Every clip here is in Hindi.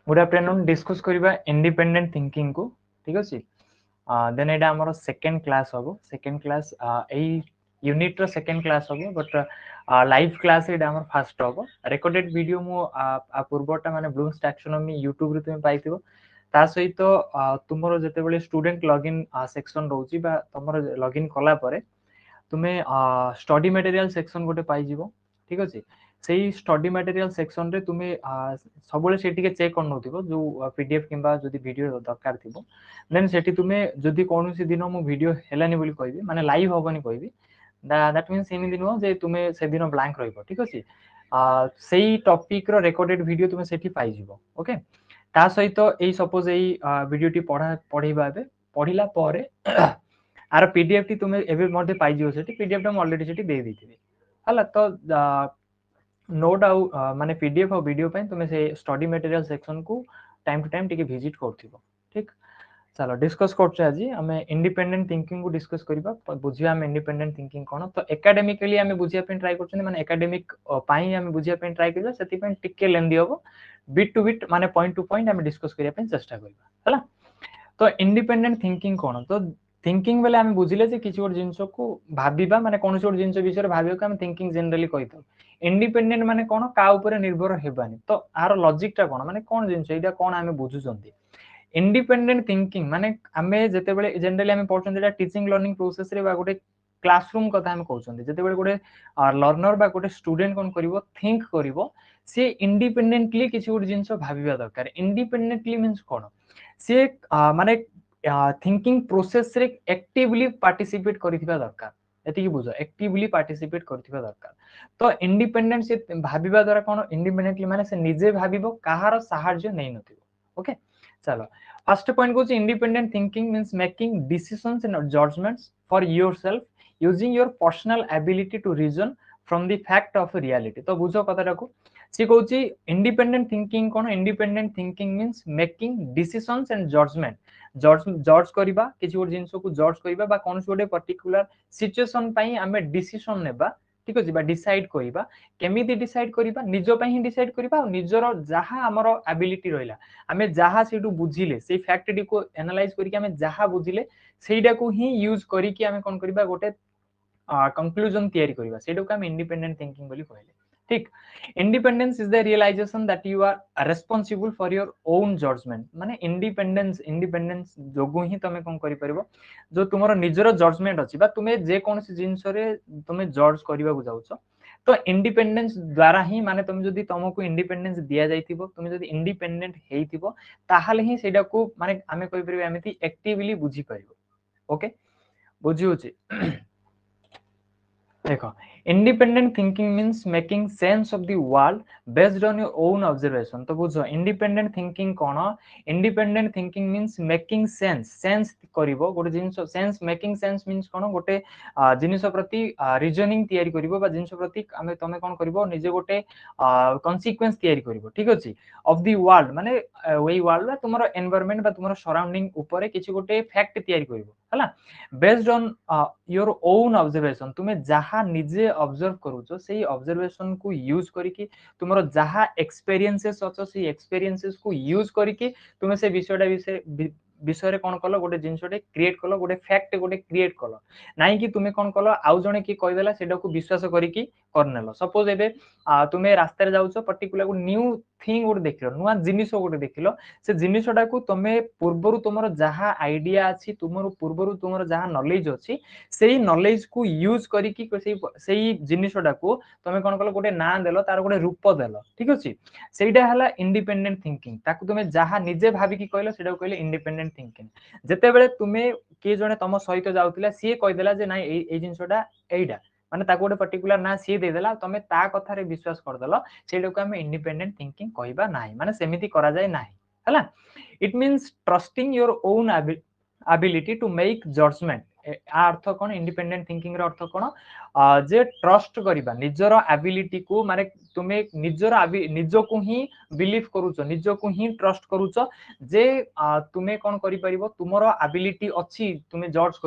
गुड आफ्टरनून डिस्कस करबा इंडिपेंडेंट थिंकिंग को ठीक अछि देन एटा हमर सेकंड क्लास हबो सेकंड क्लास एई यूनिट रो सेकंड क्लास हबो बट लाइव क्लास एटा हमर फर्स्ट हबो रिकॉर्डेड वीडियो मु आ पूर्वटा माने ब्लूम्स टैक्सोनॉमी YouTube रे तुम पाइथिबो ता सहित तुमरो जते बेले स्टूडेंट लॉगिन सेक्शन रहउची बा तुमरो लॉगिन कला परे तुमे स्टडी मटेरियल सेक्शन गोटे पाई जीवो ठीक अछि सेही स्टडी मटेरियल सेक्शन रे तुमे सबले से टिके चेक कर नथिबो जो पीडीएफ किबा जदी वीडियो दरकार थिबो देन सेठी तुमे जदी कोनोसी दिन मु वीडियो हेलानी बोली कहबी माने लाइव होबनी कहबी दैट मींस एनी दिन हो जे तुमे से दिन ब्लैंक रहइबो ठीक अछि सेही टॉपिक रो रिकॉर्डेड वीडियो तुमे सेठी पाई जीवो ओके ता सहित एई सपोज एई वीडियो टी पढाइबा बे पढिला परे आर पीडीएफ टी तुमे एबे मध्ये पाई जियो सेठी पीडीएफ टा ऑलरेडी सेठी दे देथिबी हला तो नोट आउ माने पीडीएफ और वीडियो पे तुमे से स्टडी मटेरियल सेक्शन को टाइम टू टाइम टिके विजिट करथिबो ठीक चलो डिस्कस करछ आज हमें इंडिपेंडेंट थिंकिंग को डिस्कस करबा बुझिया हम इंडिपेंडेंट थिंकिंग कोन तो एकेडमिकली हमें बुझिया पे ट्राई करछन माने एकेडमिक पाई हमें बुझिया पे ट्राई करबा सेति पे टिके लेंदी होबो बिट टू बिट माने पॉइंट टू पॉइंट हमें डिस्कस करिया पे चेष्टा करबा हला तो इंडिपेंडेंट थिंकिंग कोन तो थिंकिंग बेले हमें बुझिले जे किछि और जिंस को भाबिबा माने कोनोसी और जिंस विषय भाबिबा को हम थिंकिंग जनरली कहितो इंडिपेंडेंट माने कोन का ऊपर निर्भर हेबानी तो आर लॉजिक टा कोन माने कोन जिंस एटा कोन हमें बुझुचंती इंडिपेंडेंट थिंकिंग माने हमें जते बेले जनरली हमें पढछन जेटा टीचिंग लर्निंग प्रोसेस रे बा गोटे क्लासरूम कथा हम कहउछन जते बेले गोटे लर्नर बा गोटे स्टूडेंट कोन करिवो थिंक करिवो से इंडिपेंडेंटली किछि और जिंस भाबिबा दरकार इंडिपेंडेंटली मींस कोन से माने थिंकिंग प्रोसेस रे एक्टिवली पार्टिसिपेट करिथिबा दरकार एति की बुझो एक्टिवली पार्टिसिपेट करिथिबा दरकार तो इंडिपेंडेंट से भाबिबा द्वारा कोन इंडिपेंडेंटली माने से निजे भाबिबो काहार सहाय्य नै नथिबो ओके चलो फर्स्ट पॉइंट को independent thinking means making decisions and judgments for yourself using your personal ability to reason from the fact of reality तो बुझो कथाटा को सी कहउची इंडिपेंडेंट थिंकिंग कोन independent thinking means making decisions and judgment जज करिबा किछि और जिंस को जज करिबा बा कोन सोडे पर्टिकुलर सिचुएशन पई हमें डिसीजन नेबा ठीक अछि बा डिसाइड करिबा केमिति डिसाइड करिबा निजो पई ही डिसाइड करिबा और निजरो जहा हमरो एबिलिटी रहिला हमें जहा सेटू बुझिले से फैक्ट डी को एनालाइज करिके हमें जहा बुझिले सेइडा को ही यूज करिके हमें कोन करिबा गोटे कंक्लूजन तैयारी करिबा सेडो का हम इंडिपेंडेंट थिंकिंग बोली कहले ठीक independence is the realisation that you are responsible for your own judgement माने इंडिपेंडेंस जोगु ही तमे कोन करि परबो जो तुमरो निजरो जजमेंट अछि बा तुमे जे कोनसी जिंस रे तुमे जज करिबा को जाउछो तो इंडिपेंडेंस द्वारा ही माने तुम जदी तुमको इंडिपेंडेंस दिया जाइथिबो तुम जदी इंडिपेंडेंट हेइथिबो ताहाले ही सेडा को माने हमें कहि परबे एमिति एक्टिवली बुझी परिबो ओके बुझी होची देखो independent thinking means making sense of the world based on your own observation तो बुझो इंडिपेंडेंट थिंकिंग कोन independent thinking means making sense करिवो गोटे जिंस सेंस मेकिंग सेंस मींस कोन गोटे जिनिस प्रति रीजनिंग तयारी करिवो बा जिनिस प्रति हमें तमे कोन करिवो निजे गोटे कॉन्सिक्वेंस तयारी करिवो ठीक अछि ऑफ द वर्ल्ड माने वही वर्ल्ड बा तुमरो एनवायरनमेंट बा तुमरो सराउंडिंग ऊपर किछि गोटे फैक्ट तयारी करिवो हला based on your own observation तुम्हें जहा निजे ऑब्जर्व करूछो सेही ऑब्जर्वेशन को यूज करिकि तुमरो जहा एक्सपीरियंसेस अछो सेही एक्सपीरियंसेस को यूज करिकि तुमे से विषयटा विषय रे कोन कलो गोटे जिंसटे क्रिएट कलो गोटे फैक्ट गोटे क्रिएट कलो नाही कि तुमे कोन कलो आउ जणे की कहि देला सेडा को विश्वास करिकि करनेलो सपोज एबे तुमे रास्ता रे जाउछो पर्टिकुलर को न्यू थिंग गोटे देखिलो नुवा जिनिस गोटे देखिलो से जिनिसटा को तुमे पूर्वरु तुमरो जहा आईडिया अछि तुमरो पूर्वरु तुमरो जहा नॉलेज अछि सेही नॉलेज को यूज करिकि सेही जिनिसटा को तुमे कोन कलो गोटे ना देलो तार गोटे रूप देलो ठीक अछि सेइडा हला इंडिपेंडेंट थिंकिंग ताकू तुमे जहा निजे भाबी कि कहलो सेडा कहले इंडिपेंडेंट थिंकिंग जते बेले तुमे के जणे तम सहित जाउतिला सी कहि देला जे नाही ए जिनिसटा एइडा माने ताको गोटे पर्टिकुलर ना सी दे देला तमे ता कथा रे विश्वास कर देलो सेडा को हम इंडिपेंडेंट थिंकिंग कहिबा नाही माने सेमिति करा जाय नाही हला it means trusting your own ability to make judgment अर्थ कोन इंडिपेंडेंट थिंकिंग रो अर्थ कोन जे ट्रस्ट करिबा निजर एबिलिटी को माने तुमे निजर निजो को ही बिलीव करूछो निजो को ही ट्रस्ट करूछो जे तुमे कोन करि परिबो तुमरो एबिलिटी अछि तुमे जज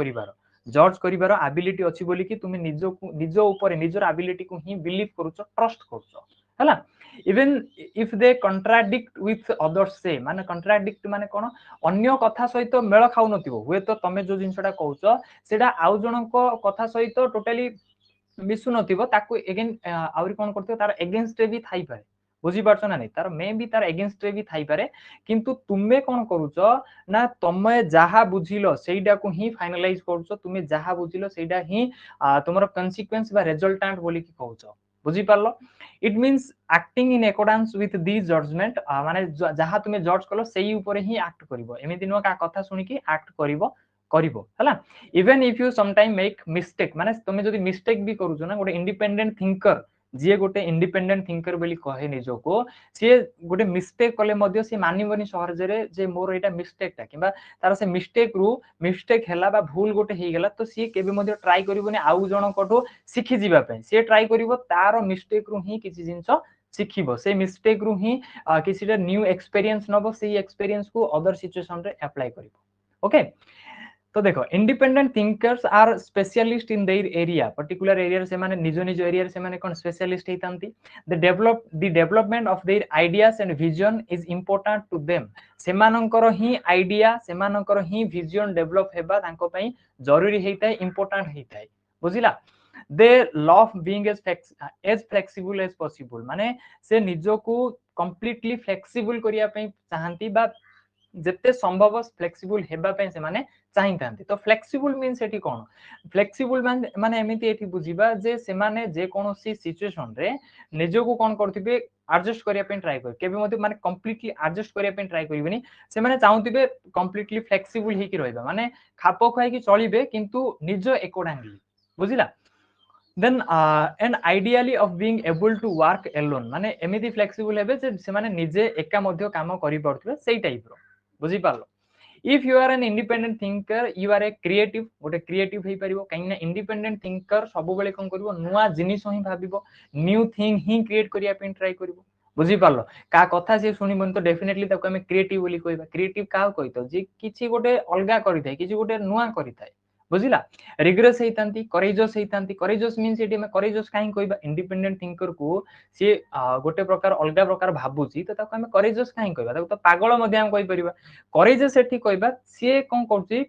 करिवार एबिलिटी अछि बोली कि तुमे निजो ऊपर निजर एबिलिटी को ही बिलीव करूछो ट्रस्ट करूछो हला even if they contradict with others से माने कंट्राडिक्ट माने कोन अन्य कथा सहित मेल खाउ नथिबो हुए तो तमे जो जिंसटा कहउछ सेटा आउ जनक कथा सहित टोटली मिसु नथिबो ताकू अगेन आउरी कोन करथिबो तार अगेंस्ट रे भी थाई पारे बुझी पारछ ना नहीं तार मे भी तार अगेंस्ट रे भी थाई पारे किंतु तुमे कोन करूछ ना तमे जहा बुझिलो सेइडा को ही फाइनलाइज करूछ तुमे जहा बुझिलो सेइडा ही तुमरो कन्सिक्वेंस बा रिजल्टेंट बोली की कहउछ बुझी पारलो it means acting in accordance with this judgment माने जहा तुमे जज कलो सेई ऊपर ही एक्ट करिवो एमिति नो का कथा सुनी की एक्ट करिवो हला even if you some time make mistake माने तुमे जदी मिस्टेक भी करूछ ना गोटे इंडिपेंडेंट थिंकर जे गोटे इंडिपेंडेंट थिंकर बोली कहे निजको से गोटे मिस्टेक कले मध्य से मानिबनी सहज रे जे मोर एटा मिस्टेक ता किबा तार से मिस्टेक रु मिस्टेक हैला बा भूल गोटे हे गेला तो सी केबे मध्य ट्राई करिवनी आउ जण कठो सिखि जिबा पे से ट्राई करिवो तार मिस्टेक रु ही किछि जिंस सिखिबो से मिस्टेक रु ही किछिटा न्यू एक्सपीरियंस नबो से एक्सपीरियंस को अदर सिचुएशन रे अप्लाई करिवो ओके तो देखो independent thinkers are specialist in their area particular area से माने निज निज एरिया से माने कोन स्पेशलिस्ट हेतांती the development of their ideas and vision is important to them सेमानंकर ही आइडिया सेमानंकर ही विजन डेवलप हेबा तांको पई जरूरी हेताय इंपोर्टेंट हेताय बुझिला they love being as flexible as possible माने से निजको कंप्लीटली फ्लेक्सिबल करिया पई चाहंती बा जिते संभव फ्लेक्सिबल हेबा पे से माने चाहितांती तो फ्लेक्सिबल मीन्स एठी कोन फ्लेक्सिबल माने एमिति एठी बुझिबा जे से माने जे कोनोसी सिचुएशन रे निजको कोन करथिबे एडजस्ट करिया पे ट्राई कर केबे मते माने कंप्लीटली एडजस्ट करिया पे ट्राई करिबेनी से माने चाहथिबे कंप्लीटली फ्लेक्सिबल ही की रहइबा माने खापो खाइ की चलिबे किंतु निज accordingly बुझिला then and ideally of being able to work alone माने एमिति फ्लेक्सिबल हेबे जे से माने निजे एका मध्य काम करि पड़थबे सेई टाइप रो बुझी पारलो if you are an independent thinker you are a creative गोटे क्रिएटिव हे परिबो काइना इंडिपेंडेंट थिंकर सब बेले कोन करबो नुवा जिनिस ही भाबिबो न्यू थिंग ही क्रिएट करिया पे ट्राई करबो बुझी पारलो का कथा से सुनिबन तो डेफिनेटली ताको हमें क्रिएटिव बोली कहबा क्रिएटिव का कहितो जे किछि गोटे अलगा करिथाय किछि गोटे नुवा करिथाय बुझिला रिग्रेस हेतांती करेजस मींस एटी में करेजस काहे कहबा इंडिपेंडेंट थिंकर को से गोटे प्रकार अलगा प्रकार भाबुची तो ताको हमें करेजस काहे कहबा ताको तो पागल मध्ये हम कहि परिबा करेजस एटी कहबा से कोन करची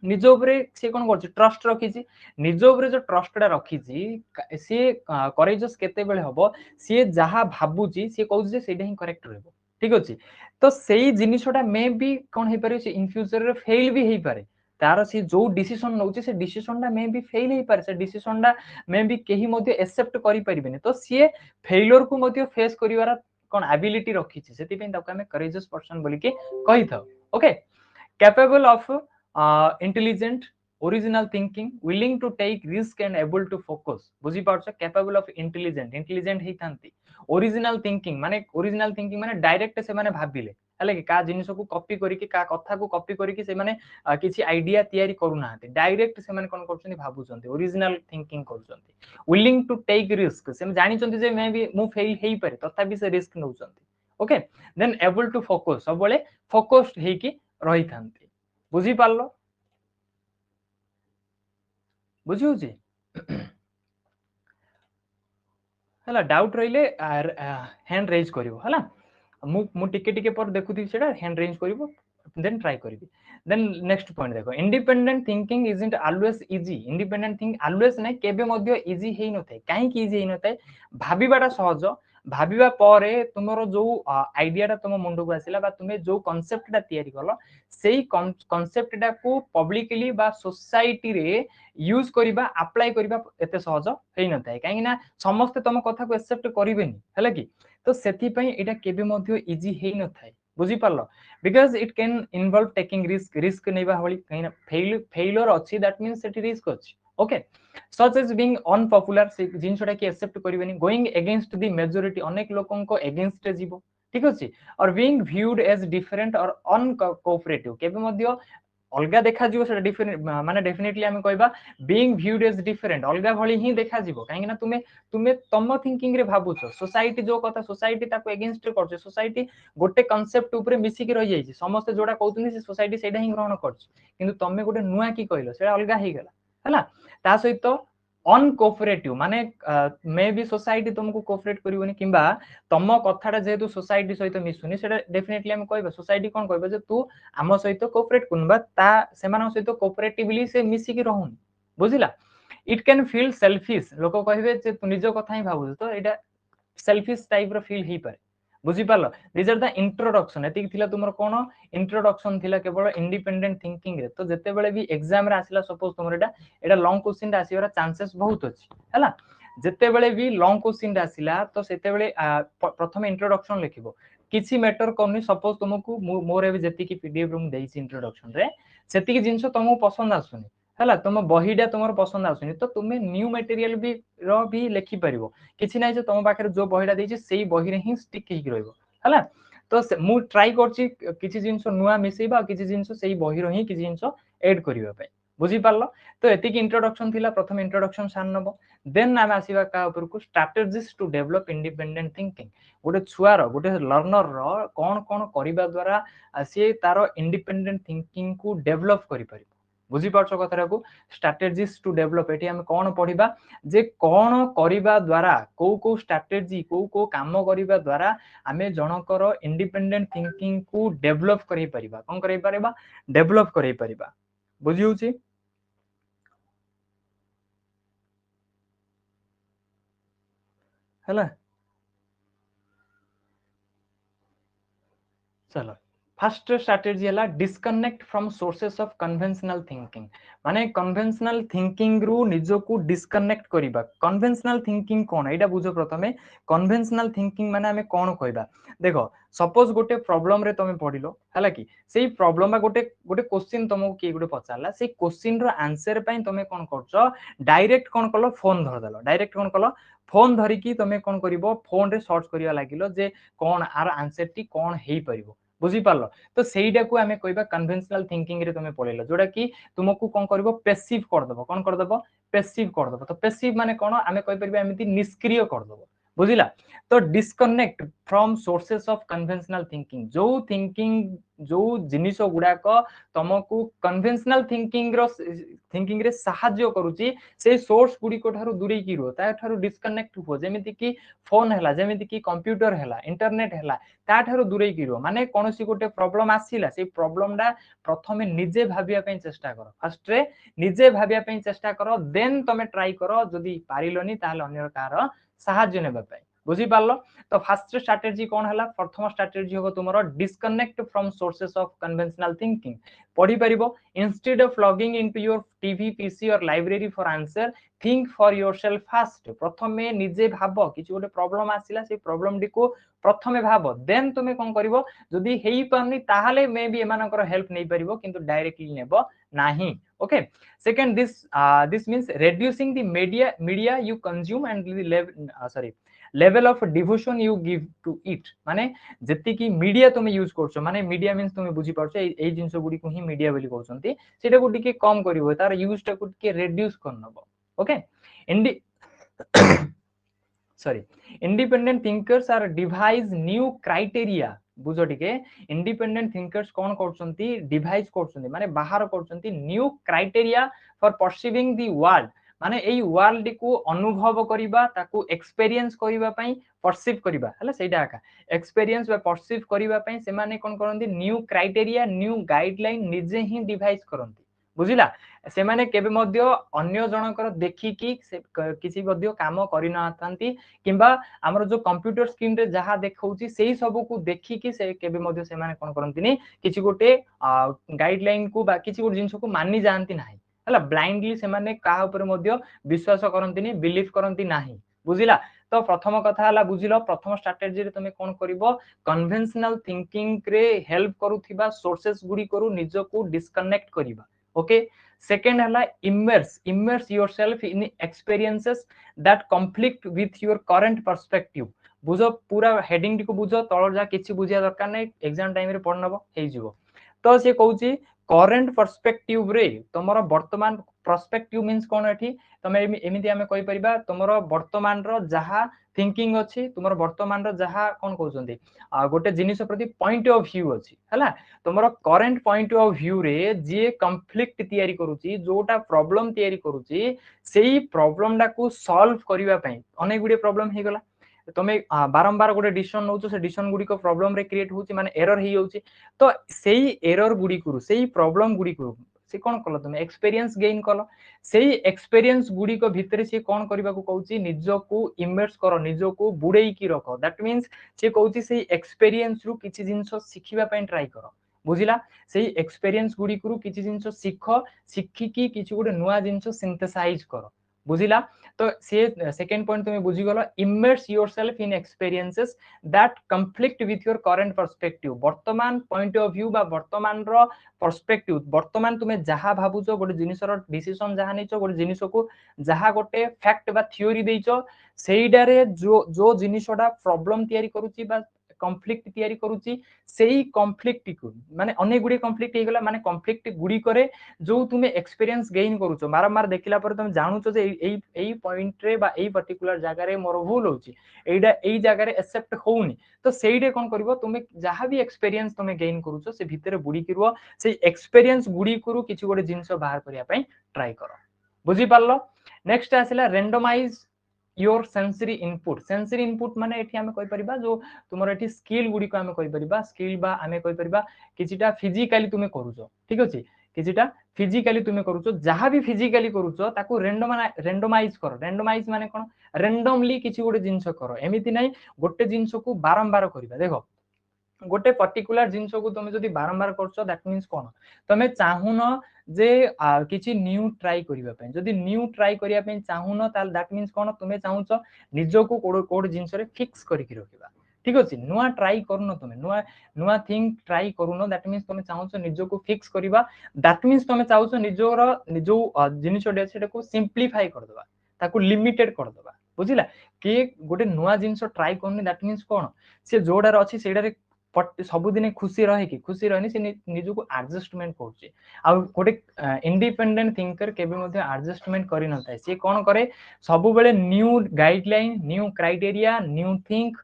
निज उपरे से कोन करची ट्रस्ट रखीची निज उपरे जो ट्रस्टडा रखीची से करेजस केते बेले हबो से जहा भाबुची से कहू जे सेटा ही करेक्ट रहबो ठीक अछि तो सेही जिनिसटा मे बी कोन हे पारे से इन फ्यूचर रे फेल भी हे पारे तार से जो डिसीजन नउचे से डिसीजन टा मे बी फेल हे पारे से डिसीजन टा मे बी केही मध्ये एक्सेप्ट करि परिबेनी तो से फेलियर को मध्ये फेस करिवार कोन एबिलिटी रखीची सेति पे ताको हमें करेजस पर्सन बोली के कहि थाओ okay capable of intelligent original thinking willing to take risk and able to focus बुझी पारछ कैपेबल ऑफ इंटेलिजेंट हेतांती ओरिजिनल थिंकिंग माने डायरेक्ट से माने भाबिले हले कि का जिनिस को कॉपी करी कि का कथा को कॉपी करी कि से माने किछि आइडिया तयारी करू नाहते डायरेक्ट से माने कोन करछन्ती भाबुछन्ती ओरिजिनल थिंकिंग करछन्ती विलिंग टू टेक रिस्क से जानि छन्ती जे मे बी मु फेल हेई पारे तथापि से रिस्क नउछन्ती okay then able to focus सब बेले फोकस्ड हे कि रही थांती बुझी पारलो बुझी होची हला डाउट रहिले हैंड रेज करिवो हला मु टिके टिके पर देखुथि सेटा हैंड रेज करिवो देन ट्राई करिवि देन नेक्स्ट पॉइंट देखो independent thinking isn't always easy independent think always नै केबे मध्य इजी हेइ नथाय काहे कि इजी हेइ नथाय भाबिबाटा सहज भाबिबा परे तुमरो जो आइडियाटा तुम मुंड को आसिला बा तुमे जो कांसेप्टटा तयारी करलो सेही कांसेप्टटा को पब्लिकली बा सोसाइटी रे यूज करिबा अप्लाई करिबा एते सहज हेइ नथाय काहे ना समस्त तुम कथा को एक्सेप्ट करिवेनी हला कि तो सेति पई एटा केबे मध्य इजी हेइ नथाय बुझी पारलो because it can involve taking risk नैबा Holi कहिना फेलियर अछि दैट मींस सेठी रिस्क अछि okay such as being unpopular से जिनसटा कि accept करिवेनी going against the majority अनेक लोकन को अगेंस्ट जीवो ठीक अछि और being viewed as different or uncooperative केबे मध्य अलगा देखा जीवो सेटा डिफरेंट माने डेफिनेटली हम कहबा बीइंग व्यूड एज डिफरेंट अलगा भली ही देखा जीवो काहे ना तुमे तम थिंकिंग रे भाबुछो सोसाइटी जो कथा सोसाइटी ताको अगेंस्ट करछ सोसाइटी गोटे कांसेप्ट ऊपर मिसी के रहि जाईछि समस्त जोडा कहउतनी से सोसाइटी सेडा ही ग्रहण करछ किंतु तमे गोटे नुआ की कहलो सेडा अलगा ही गेला हला ता सहित अनकोऑपरेटिव माने मे बी सोसाइटी तुमको कोऑपरेट करिवनी किंबा तम कथाटा जेहेतु सोसाइटी सहित मिसुनी सेटा डेफिनेटली हम कहबा सोसाइटी कोन कहबा जे तू आम सहित कोऑपरेट करनबा ता सेमान सहित कोऑपरेटिवली से मिसी की रहून बुझिला इट कैन फील सेल्फिश लोक कहबे जे तू निज कथा ही भाबु तो एटा सेल्फिश टाइप रो फील ही पारे बुझी पालो दिस आर द इंट्रोडक्शन एतिक थिला तुमर कोन इंट्रोडक्शन थिला केवल इंडिपेंडेंट थिंकिंग रे तो जते बेले भी एग्जाम रे आसिला सपोज तुमर एटा लॉन्ग क्वेश्चन रे आसीबार चांसेस बहुत अछि हला जते बेले भी लॉन्ग क्वेश्चन रे आसिला तो सेते बेले प्रथम इंट्रोडक्शन लिखिबो किछि मैटर करनी सपोज तुमको मोर एबे जति की पीडीएफ रूम देइछि इंट्रोडक्शन रे सेति की जिंस तुमको पसंद आसुनी हला तुम बहीटा तुमर पसंद आसुनी तो तुमे न्यू मटेरियल भी रो भी लिखि परिबो किछि नै जे तुम पाखरे जो बहीटा देइछि सेही बही रे ही स्टिक हेकि रहइबो हला तो मु ट्राई करछि किछि जिंस नुवा मिसेबा किछि जिंस सेही बही रो ही किछि जिंस ऐड करिबा पय बुझी पारलो तो एतिक इंट्रोडक्शन थिला प्रथम इंट्रोडक्शन सान नबो देन नाम आसीबा का ऊपर को strategies to develop independent thinking गोटे छुआर गोटे लर्नर रो कोन कोन करिबा द्वारा से तारो इंडिपेंडेंट थिंकिंग को डेवलप करि परिबो बुझी पारछो कथरा को स्ट्रैटेजीज टू डेवलप एठी हम कोन पढिबा जे कोन करिबा द्वारा को स्ट्रैटेजी को काम करिबा द्वारा आमे जनकर इंडिपेंडेंट थिंकिंग को डेवलप करि परिबा कोन करि परिबा डेवलप करि परिबा बुझी होची हला चलो फर्स्ट स्ट्रैटेजी हला disconnect from sources of conventional thinking माने कन्वेंशनल थिंकिंग रु निजो को डिस्कनेक्ट करिबा कन्वेंशनल थिंकिंग कोन एटा बुझो प्रथमे कन्वेंशनल थिंकिंग माने हमें कोन कहबा देखो सपोज गोटे प्रॉब्लम रे तमे पढिलो हला कि सेही प्रॉब्लम बा गोटे गोटे क्वेश्चन तमको के गोटे पचारला सेही क्वेश्चन रो आंसर पई तमे कोन करछो डायरेक्ट कोन कलो फोन धर देलो डायरेक्ट कोन कलो फोन धरि की तमे कोन करिवो फोन रे सर्च करिया लागिलो जे कोन आर आंसर टी कोन हेई परिवो बुझी पारलो तो सेईटा को हमें कहबा कन्वेंशनल थिंकिंग रे तमे पढिलो जोडा कि तुमको कोन करबो पैसिव कर दबो कोन कर दबो पैसिव कर दबो तो पैसिव माने कोन हमें कहि परबा एमिति निष्क्रिय कर दबो बुझिला तो disconnect from sources of conventional thinking जो जिनिस गुडा को तुमको कन्वेंशनल थिंकिंग रे सहाय्य करूची से सोर्स गुडी को थारु दूरी की रो ता थारु डिस्कनेक्ट हो जेमिति कि फोन हला जेमिति कि कंप्यूटर हला इंटरनेट हला ता थारु दूरी की रो माने कोनोसी गोटे प्रॉब्लम आसीला से प्रॉब्लम डा प्रथमे निजे भाबिया पई चेष्टा करो फर्स्ट रे निजे भाबिया पई चेष्टा करो देन तमे ट्राई करो जदी पारिलोनी ताले अन्य कार सहाय्य नेबा पई बुझी पारलो तो फर्स्ट स्ट्रैटेजी कोन हला प्रथम स्ट्रैटेजी हो तुमरो disconnect from sources of conventional thinking पढी परिबो instead of logging into your TV PC और library for answer think for yourself fast प्रथमे निजे भाबो किछि गोटे प्रॉब्लम आसिला से प्रॉब्लम डी को प्रथमे भाबो देन तुमे कोन करिवो जदी हेई पारनी ताहाले मे बी एमानकर हेल्प नै परिबो किंतु डायरेक्टली नेबो नाही okay second this means reducing the media you consume and the level of devotion you give to it माने जति की मीडिया तुम यूज करछो माने मीडिया मींस तुम बुझी पारछो ए जिंस गुडी को ही मीडिया बोली कहउछंती सेटा को टिके कम करिवो तार यूज टा को टिके रिड्यूस करनबो okay indie sorry independent thinkers are devise new criteria बुझो टिके इंडिपेंडेंट थिंकर्स कोन करछंती डिवाइस करछंती माने बाहर करछंती new criteria for perceiving the world माने एई वर्ल्ड को अनुभव करिबा ताकू एक्सपीरियंस करिबा पई परसीव करिबा हला सेटा आका एक्सपीरियंस बा परसीव करिबा पई से माने कोन करंती न्यू क्राइटेरिया न्यू गाइडलाइन निजे ही डिवाइस करंती बुझिला से माने केबे मध्य अन्य जनकर देखि कि किछि मध्य काम करि न आथांती किंबा हमर जो कंप्यूटर स्क्रीन रे जहा देखौची सेही सब को देखि कि से केबे मध्य से माने कोन करंतीनी किछि गोटे गाइडलाइन को बा किछि गोटे जिंस को मानि जानती नाही हला ब्लाइंडली से माने का ऊपर मध्य विश्वास करंतीनी बिलीव करंती नाही बुझिला तो प्रथम कथा हला बुझिलो प्रथम स्ट्रैटेजी रे तमे कोन करिवो कन्वेंशनल थिंकिंग रे हेल्प करूथिबा सोर्सेस गुडी करू निज को डिस्कनेक्ट करिबा ओके सेकंड हला immerse yourself in experiences that conflict with your current perspective बुझो पूरा हेडिंग को बुझो तळ जा किछि बुझिया दरकार नै एग्जाम टाइम रे पढनबो हेइ जिवो तो से कहउची करेंट पर्सपेक्टिव रे तुमर वर्तमान पर्सपेक्टिव मीन्स कोन एठी तमे एमिति हमें कहि परिबा तुमर वर्तमान रो जहा थिंकिंग अछि तुमर वर्तमान रो जहा कोन कहउछन्ती गोटे जिनिस प्रति पॉइंट ऑफ व्यू अछि हला तुमर करेंट पॉइंट ऑफ व्यू रे जे कॉन्फ्लिक्ट तयारी करूची जोटा प्रॉब्लम तयारी करूची सेही प्रॉब्लम डा को सॉल्व करिवा पई अनेक गुडी प्रॉब्लम हे गला तमे बारंबार गोटे डिसीजन नउछो से डिसीजन गुडी को प्रॉब्लम रे क्रिएट होची माने एरर हे होची तो सेही एरर गुडी करू सेही प्रॉब्लम गुडी करू से कोन कलो तमे एक्सपीरियंस गेन कलो सेही एक्सपीरियंस गुडी को भितरे से कोन करबा को कहउची निजो को इमर्स करो निजो को बुडेई की रखो दैट मींस से कहउची सेही एक्सपीरियंस रु किछि जिंसो सिखिबा पई ट्राई करो बुझिला सेही एक्सपीरियंस गुडी करू किछि जिंसो सिखो सिखि की किछि गुडे नुवा जिंसो सिंथेसाइज करो बुझिला तो से सेकंड पॉइंट तुम बुझी गलो immerse yourself in experiences that conflict with your current perspective वर्तमान पॉइंट ऑफ व्यू बा वर्तमान रो पर्सपेक्टिव वर्तमान तुमे जहा भाबुचो गोटे जिनिसर डिसीजन जहा नैचो गोटे जिनिस को जहा गोटे फैक्ट बा थ्योरी देइचो सेइडारे जो जिनिसडा प्रॉब्लम तयारी करूची बा कॉन्फ्लिक्ट तयारी करूची सेही कॉन्फ्लिक्ट को माने अनेक गुडी कॉन्फ्लिक्ट हे गला माने कॉन्फ्लिक्ट गुडी करे जो तुमे एक्सपीरियंस गेन करूचो बारंबार देखिला पर तुम जानुचो जे एई पॉइंट रे बा एई पर्टिकुलर जगह रे मोर भूल होची एइडा एई जगह रे एक्सेप्ट होउनी तो सेइडे कोन करबो तुमे जहा भी एक्सपीरियंस तुमे गेन करूचो से भितरे बुडी किरबो से एक्सपीरियंस गुडी करू किछि गोटे जिंस बाहर करिया पई ट्राई करो बुझी पारलो नेक्स्ट आसिला रैंडमाइज योर सेंसरी इनपुट माने एठी हमें कहि परिबा जो तुमर एठी स्किल गुडी को हमें कहि परिबा स्किल बा हमें कहि परिबा किछिटा फिजिकली तुमे करूचो ठीक अछि किछिटा फिजिकली तुमे करूचो जहा भी फिजिकली करूचो ताको रैंडमाइज करो रैंडमाइज माने कोन रैंडमली किछि गोटे जिंस करो एमिति नै गोटे जिंस को बारंबार करिबा देखो गोटे पर्टिकुलर जिंस को तुमे जदी बारंबार करछो दैट मींस कोन तुमे चाहुनो जे किछि न्यू ट्राई करिबा पय जदी न्यू ट्राई करिया पय चाहुनो ताल दैट मींस कोन तुमे चाहुचो निजो को कोड जिंस रे फिक्स करिकि रखिबा ठीक अछि नुवा ट्राई करनो तुमे नुवा नुवा थिंग ट्राई करूनो दैट मींस तुमे चाहुचो निजो को फिक्स करिबा दैट मींस तुमे चाहुचो निजोर निजो जिनिस डे सेटा को सिंपलीफाई कर दबा ताको लिमिटेड कर दबा बुझिला कि गोटे नुवा जिनिस ट्राई करनी दैट मींस कोन से जोडार अछि सेडारे सब दिन खुशी रहे कि खुशी रहनी से निजो को एडजस्टमेंट करछे आ गोटे इंडिपेंडेंट थिंकर केबे मध्ये एडजस्टमेंट करि नथाय से कोन करे सब बेले new guideline new criteria new think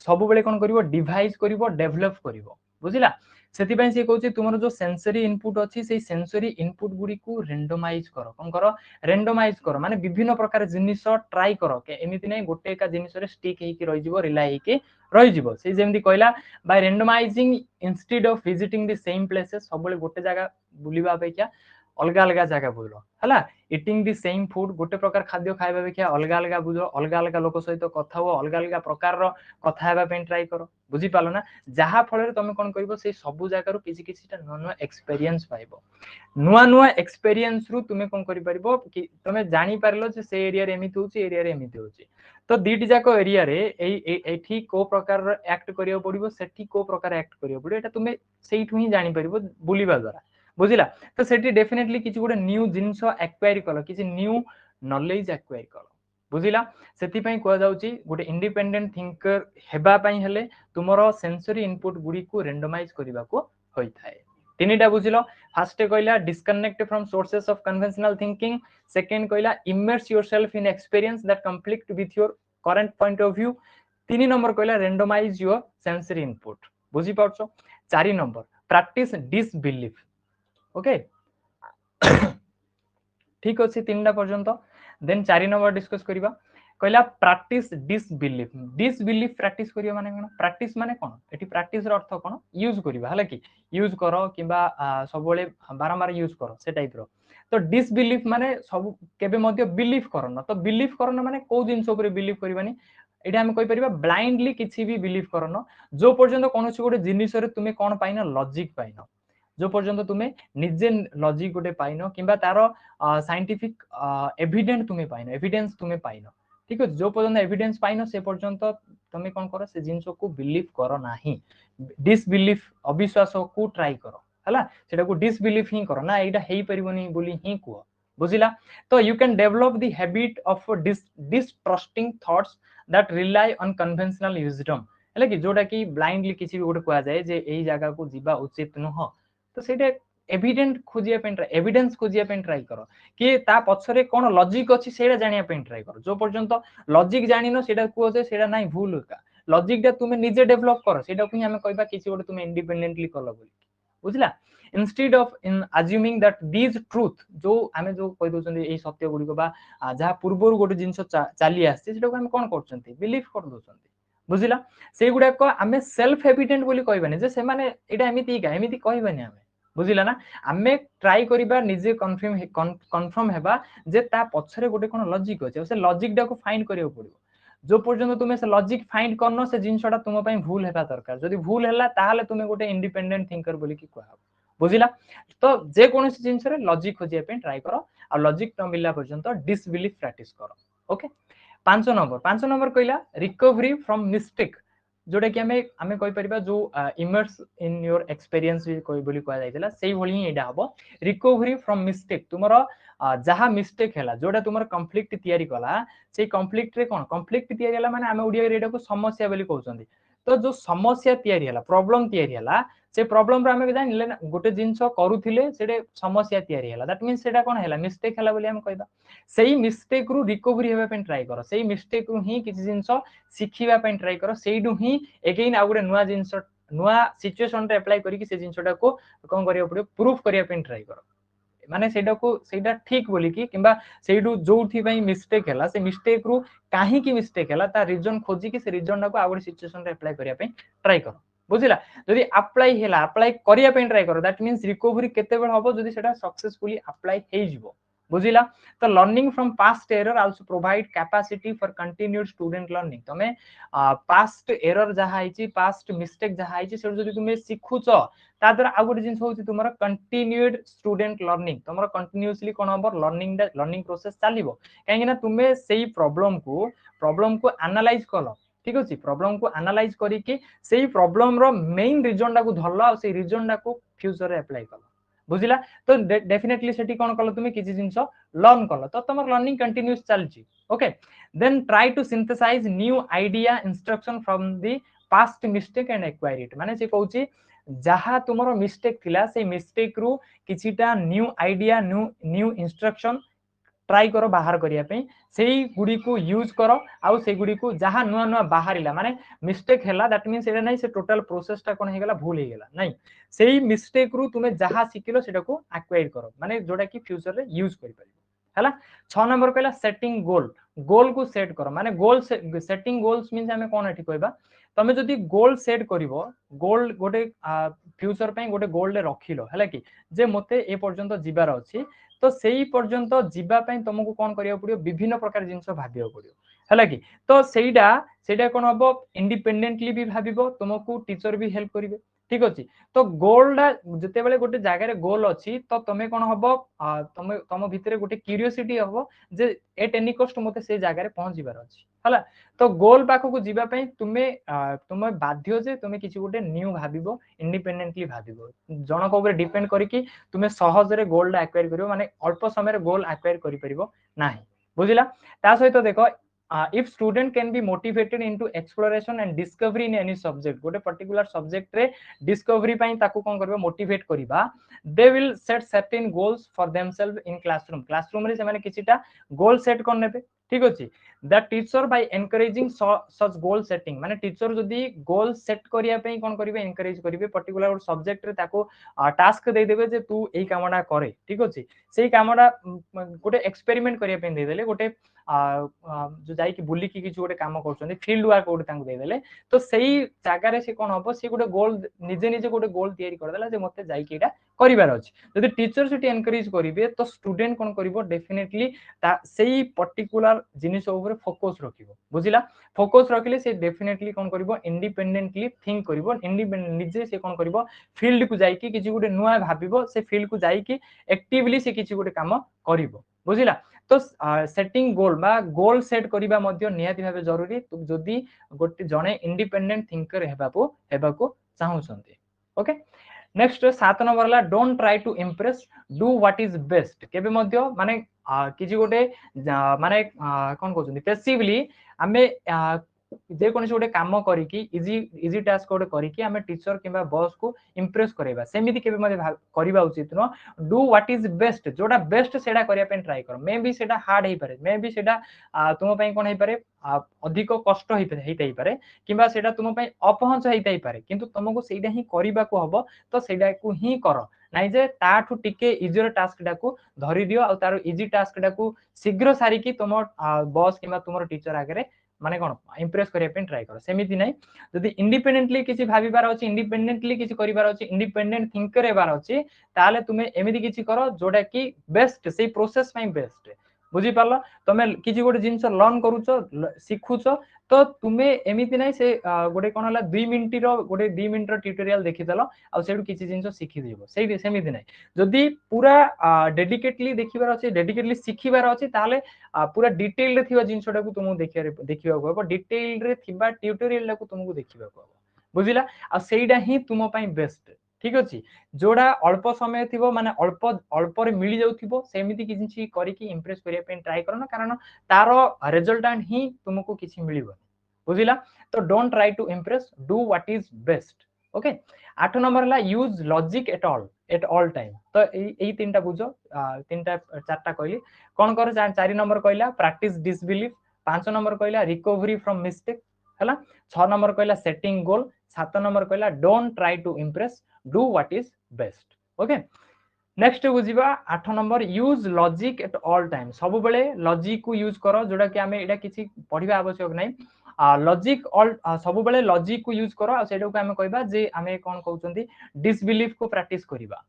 सब बेले कोन करिवो डिवाइस करिवो डेवलप करिवो बुझिला सेति पय से कहउची तुमरो जो सेंसरी इनपुट अछि से सेंसरी इनपुट गुडी को रैंडमाइज करो कोन करो रैंडमाइज करो माने विभिन्न प्रकार जिनिस ट्राई करो के एमिति नै गोटे का जिनिस रे स्टिक हेकी रहि जिवो रिलाई हेकी रहि जिवो से जेमति कहला by randomising instead of visiting the same places सब बेले गोटे जगह बुलिबा अपेक्षा अलगा अलगा जगह बुलो हला इटिंग द सेम फूड गोटे प्रकार खाद्य खाइबा अपेक्षा अलगा अलगा बुझो अलगा अलगा लोक सहित कथा हो अलगा अलगा प्रकार रो कथा हेबा पे ट्राई करो बुझी पालो ना जहा फल रे तुम कोन करबो से सब जगह रो किछि किछिटा नुवा नुवा एक्सपीरियंस पाइबो नुवा नुवा एक्सपीरियंस रु तुमे कोन करि परिबो कि तुमे जानि पारलो जे से एरिया रे एमिति होची एरिया रे एमिति होची तो दीटी जाको एरिया रे एठी को प्रकार एक्ट करियो पड़िबो सेठी को प्रकार एक्ट करियो पड़िबो एटा तुमे सेइठु ही जानि परिबो बुलिबा द्वारा बुझिला तो सेठी डेफिनेटली किछि गोटे न्यू जिंस एक्वायर कलो किछि न्यू नॉलेज एक्वायर कलो बुझिला सेति पई कोआ जाउची गोटे इंडिपेंडेंट थिंकर हेबा पई हेले तुमरो सेंसरी इनपुट गुडी को रैंडमाइज करिबा को होई थाए तीनटा बुझिलो फर्स्ट कहला disconnect from sources of conventional thinking second कहला immerse yourself in experience that conflict with your current point of view तीन नंबर कहला रैंडमाइज योर सेंसरी इनपुट बुझी पाछो चारि नंबर प्रैक्टिस डिसबिलीफ ओके ठीक अछि तीनटा पर्यंत देन चारि नंबर डिस्कस करिबा कहला प्रैक्टिस डिसबिलीफ प्रैक्टिस करियो माने कोन प्रैक्टिस माने कोन एठी प्रैक्टिस रो अर्थ कोन यूज करिबा हला कि यूज करो किबा सब बेले बारंबार यूज करो से टाइप रो तो डिसबिलीफ माने सब केबे मध्ये बिलीव करन तो बिलीव करन माने को जिंस ऊपर बिलीव करबानी एटा हम कहि परिबा ब्लाइंडली किछि भी बिलीव करन जो पर्यंत कोनोसी गोटे जिनिस रे तुमे कोन पाइना लॉजिक पाइना जो पर्यंत तुमे निजे लॉजिक गोटे पाइनो किबा तारो साइंटिफिक एविडेंस तुमे पाइनो एविडेंस तुमे पाइनो ठीक है जो पर्यंत एविडेंस पाइनो से पर्यंत तुमे कोन करो से जिंस को बिलीव करो नाही डिसबिलीफ अविश्वास को ट्राई करो हला सेटा को डिसबिलीफ ही करो ना एटा हेई परिबोनी बोली ही को बुझिला तो you can develop the habit of distrusting thoughts that rely on conventional wisdom हला कि जोटा कि ब्लाइंडली किछि भी गोटे कोआ जाय जे एई जगह को जीवा उचित न हो तो सेटा एविडेंट खोजिया पे ट्राई एविडेंस खोजिया पे ट्राई करो कि ता पछरे कोन लॉजिक अछि सेडा जानिया पे ट्राई करो जो पर्यंत लॉजिक जानिनो सेडा को जे सेडा नाही भूल होका लॉजिक डा तुमे निजे डेवलप करो सेडा को हमें कहबा किसी गोटे तुमे इंडिपेंडेंटली कलो बोली बुझला instead of in assuming that these truth जो आमे जो कहि दोछन ए सत्य गुडी को बा जहा पूर्वरु गोटे जिंस चाली आछे सेडा को हम कोन करछंती बिलीव कर दोछंती बुझिला से गुडा को आमे सेल्फ एविडेंट बोली कहबानी जे से माने एटा एमिति कहबानी आमे बुझिला ना आमे ट्राई करिबा निजे कन्फर्म हेबा जे ता पछरे गोटे कोन लॉजिक अछि से लॉजिक डा को फाइंड करियो पड़िबो जो पर्यंत तुमे से लॉजिक फाइंड करनो से जिंसटा तुम पई भूल हेबा दरकार जदी भूल हैला ताहाले तुमे गोटे इंडिपेंडेंट थिंकर बोली कि कहब बुझिला तो जे कोनोसी जिंस रे लॉजिक खोजिया पे ट्राई करो आ लॉजिक न मिलला पर्यंत डिसबिलीफ प्रैक्टिस करो ओके 5 नंबर कहला रिकवरी फ्रॉम मिस्टेक जोटा कि आमे कहि परिबा जो इमर्स इन योर एक्सपीरियंस कोइ बोली कहला जायतिला सेही भली ही एडा हबो रिकवरी फ्रॉम मिस्टेक तुमरो जहा मिस्टेक हैला जोटा तुमरो कॉन्फ्लिक्ट तयारी कला से कॉन्फ्लिक्ट रे कोन कॉन्फ्लिक्ट तयारी हैला माने आमे ओडिया रे एडा को समस्या बोली कहउछंदी तो जो समस्या तयारी हैला प्रॉब्लम तयारी हैला से प्रॉब्लम रे आमे जानिले ना गोटे जिंस करूथिले सेडे समस्या तयारी हैला दैट मींस सेडा कोन हैला मिस्टेक हैला बोली आमे कहबा सेही मिस्टेक रु रिकवरी हेबा पे ट्राई करो सेही मिस्टेक रु ही किछि जिंस सिखिबा पे ट्राई करो सेइडु ही अगेन आ गुटे नुवा जिंस नुवा सिचुएशन रे अप्लाई करी कि से जिंसटा को कोन करिया पड़ियो प्रूफ करिया पे ट्राई करो माने सेटा ठीक बोली कि किबा सेइडु जोथि पई मिस्टेक हैला से मिस्टेक रु काहे की मिस्टेक हैला ता रीजन खोजी कि से रीजन को आ गुटे सिचुएशन रे अप्लाई करिया पे ट्राई करो बुझिला जदी अप्लाई हैला अप्लाई करिया पे ट्राई करो दैट मींस रिकवरी केते बेल हबो जदी सेटा सक्सेसफुली अप्लाई हे जिवो बुझिला तो learning from past error also provide capacity for continued student learning तमे पास्ट एरर जहा आइची पास्ट मिस्टेक जहा आइची से जदी तुमे सिखुचो ता द्वारा आ गुटे जिंस होची तुमरा कंटिन्यूड स्टूडेंट लर्निंग तुमरा कंटिन्यूअसली कोन हबो लर्निंग प्रोसेस चालिबो काहे ना तुमे सेही प्रॉब्लम को एनालाइज कलो ठीक अछि प्रॉब्लम को एनालाइज करी कि सेही प्रॉब्लम रो मेन रीजन डा को धरलो आ सेही रीजन डा को फ्यूचर रे अप्लाई कलो बुझिला तो डेफिनेटली सेठी कोन कलो तुमे किछि जिंस लर्न कलो तो तमर लर्निंग कंटिन्यूअस चलची okay then try to synthesise new idea instruction from the past mistake and acquire it माने से कहउची जहा तुमरो मिस्टेक थिला से मिस्टेक रु किछिटा new idea new instruction try करो बाहर करिया पे सेही गुडी को यूज करो आउ से गुडी को जहा नुवा नुवा बाहरिला माने मिस्टेक हैला दैट मींस एटा नै से टोटल प्रोसेस ता कोन हे गेला भूल हे गेला नै सेही मिस्टेक रु तुमे जहा सिकिलो सेटा को एक्वायर करो माने जोटा कि फ्यूचर रे यूज करि परिबो हैला 6 नंबर कहला सेटिंग गोल को सेट करो माने गोल सेटिंग गोल्स मींस हमें कोन एठी कहबा तमे जदी गोल सेट करिवो गोल गोटे फ्यूचर पे गोटे गोल ले रखिलो हैला कि जे मते ए पर्यंत जिबार अछि तो सेही पर्यंत जिबा पई तुमको कोन करिया पड़ियो विभिन्न प्रकार जिंस भाबियो पड़ियो हैला कि तो सेटा कोन हबो इंडिपेंडेंटली भी भाबिबो तुमको टीचर भी हेल्प करिवे ठीक अछि तो गोल डा जते बेले गोटे जागा रे गोल अछि तो तमे कोन हबो तम भितरे गोटे क्यूरियोसिटी हबो जे एट एनी कॉस्ट मते से जागा रे पहुंच जिबार अछि हला तो गोल पाखो को जिबा पई तुमे बाध्य जे तुमे किछि गोटे न्यू भाबिबो इंडिपेंडेंटली भाबिबो जनक ऊपर डिपेंड करी कि तुमे सहज रे गोल एक्वायर करियो माने अल्प समय रे गोल एक्वायर करि परिबो नाही बुझिला ता सहित देखो if student can be motivated into exploration and discovery in any subject गोटे पर्टिकुलर सब्जेक्ट रे डिस्कवरी पई ताकू कोन करबो मोटिवेट करिबा they will set certain goals for themselves in classroom रे से माने किछिटा गोल सेट कर नेबे ठीक अछि the teacher by encouraging such goal setting माने टीचर जदी गोल सेट करिया पई कोन करिवे एनकरेज करिवे पर्टिकुलर सब्जेक्ट रे ताको टास्क दे देबे जे तू एई कामडा करे ठीक अछि सेही कामडा गोटे एक्सपेरिमेंट करिया पई दे देले गोटे जो जाई कि बुली कि किछ गोटे काम करछन फील्ड वर्क गोटे तांग दे देले तो सेही जागा रे से कोन हबो से गोटे गोल निजे गोटे गोल तयारी कर देला जे मते जाई कि एटा करिवार अछि जदी टीचर सेठी एनकरेज करिवे तो स्टूडेंट कोन करिवो डेफिनेटली ता सेही पर्टिकुलर जिनिस ऊपर फोकस रखिबो बुझिला फोकस रखिले से डेफिनेटली कोन करिवो इंडिपेंडेंटली थिंक करिवो इंडिपेंडेंट निजे से कोन करिवो फील्ड को जाई कि किछ गोटे नुवा भाबिबो से फील्ड को जाई कि एक्टिवली से किछ गोटे काम करिवो बुझिला तो सेटिंग गोल बा गोल सेट करिबा मध्ये निहाती भाबे जरूरी जदी गोटे जणे इंडिपेंडेंट थिंकर हेबाको चाहउछन्ती ओके नेक्स्ट 7 नंबर ला don't try to impress do what is best केबे मध्ये माने किछि गोटे माने कोन कहउछन्ती पैसिवली हमें जे कोन गोटे काम करिकी इजी इजी टास्क गोटे करिकी आमे टीचर किबा बॉस को इंप्रेस करैबा सेमिति केबे मध्ये करबा उचित न डू व्हाट इज बेस्ट जोटा बेस्ट सेडा करिया पे ट्राई करो मे बी सेडा हार्ड हे पारे मे बी सेडा तुम पई कोन हे पारे अधिक कष्ट हेतै पारे किबा सेडा तुम पई अपहंच हेतै पारे किंतु तुमको सेडा ही करबा को हबो तो सेडा को ही करो नाइ जे ताठु टिके इजीर टास्क डाकू धरि दियो आ तार इजी टास्क डाकू शीघ्र सारी की तुम बॉस किबा तुमर टीचर आगे माने कोन इंप्रेस करिया पे ट्राई करो सेमिति नै जदि इंडिपेंडेंटली किछि भाबिबार अछि इंडिपेंडेंटली किछि करिबार अछि इंडिपेंडेंट थिंकर हेबार अछि ताले तुमे एमिति किछि करो जोटा की बेस्ट सेही प्रोसेस पई बेस्ट बुझी पारलो तमे किछि गोटे जिंस लर्न करूछो सिखुछो तो तुमे एमिति नै से गोटे कोन हला 2 मिनिट रो गोटे 2 मिनिट रो ट्यूटोरियल देखि देलो आ सेडु किछि जिंस सिखि दिबो सेही सेमिति नै जदि पूरा डेडिकेटली देखिबार अछि डेडिकेटली सिखिबार अछि ताले पूरा डिटेल रे थिबा जिंसटा को तुमु देखिबा को हबो डिटेल रे थिबा ट्यूटोरियल को तुमको देखिबा को हबो बुझिला आ सेइडा ही तुम पई बेस्ट ठीक अछि जोडा अल्प समय थिबो माने अल्प अल्प रे मिली जाउथिबो सेमिति किछि करिकि इंप्रेस करिया पे ट्राई करनो कारण तारो रिजल्टेंट ही तुमको किछि मिलिबो बुझिला तो don't try to impress do what is best okay 8 number ला use logic at all time तो एई तीनटा बुझो तीनटा चारटा कहली कोन कर 4 नंबर कहला प्रैक्टिस डिसबिलीफ 5 नंबर कहला रिकवरी फ्रॉम मिस्टेक हला 6 नंबर कहला सेटिंग गोल 7 नंबर कहला don't try to impress do what is best okay next बुझिबा 8 number use logic at all time सब बेले लॉजिक को यूज करो जोडा कि हमें एटा किछि पढिबा आवश्यक नै लॉजिक ऑल सब बेले लॉजिक को यूज करो आ सेडो को हमें कहबा जे हमें कोन कहउचंती डिसबिलीफ को प्रैक्टिस करिबा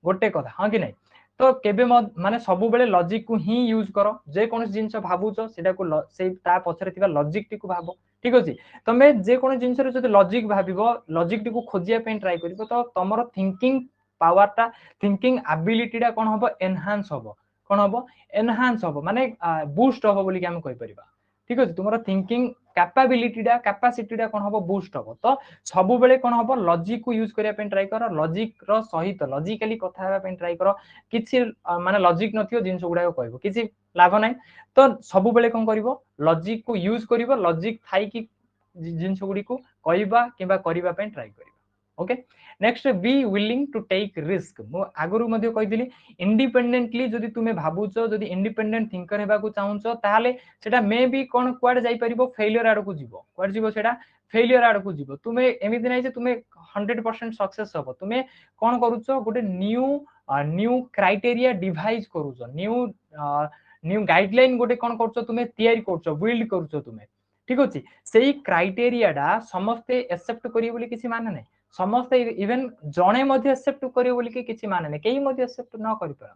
गोटे कथा हां कि नै तो केबे माने सब बेले लॉजिक को ही यूज करो जे कोन जिंस भाबुचो सेटा को से ता पछरे थिबा लॉजिक टी को भाबो ठीक अछि तमे जे कोन जिंस रे जदि लॉजिक भाबिबो लॉजिक टी को खोजिया पे ट्राई करिबो तो तमरो थिंकिंग पावर टा थिंकिंग एबिलिटी टा कोन होबो एनहांस होबो कोन होबो एनहांस होबो माने बूस्ट होबो बोली कि हम कहि परिबा ठीक अछि तुमरो थिंकिंग कैपेबिलिटी टा कैपेसिटी टा कोन होबो बूस्ट होबो तो सब बेले कोन होबो लॉजिक को यूज करिया पे ट्राई करो लॉजिक रो सहित लॉजिकली कथा हेबा पे ट्राई करो किछि माने लॉजिक नथियो जिंस गुडा कहबो किछि लाभ नै तो सब बेले कोन करिवो लॉजिक को यूज करिवो लॉजिक थाई कि जिंस गुडी को कहबा किबा करिबा पे ट्राई करिवो okay next be willing to take risk मो आगरु मध्ये कहि दिली इंडिपेंडेंटली जदि तुमे भाबुचो जदि इंडिपेंडेंट थिंकर हेबा को चाहुचो ताले सेटा मे बी कोन क्वाड जाई परिबो फेलियर आड़ को जीवो क्वाड जीवो सेटा फेलियर आड़ को जीवो तुमे एमिति नै जे तुमे 100% सक्सेस होबो तुमे कोन करूचो गोटे न्यू क्राइटेरिया डिवाइस करूचो न्यू गाइडलाइन गोटे कोन करचो तुमे तयारी करचो बिल्ड करचो तुमे ठीक अछि सेही क्राइटेरिया डा समस्ते एक्सेप्ट करियो बोली किछि माने नै समस्ते इवन जणे मध्ये एक्सेप्ट करियो बोली कि किछि माने नै केही मध्ये एक्सेप्ट न करि परन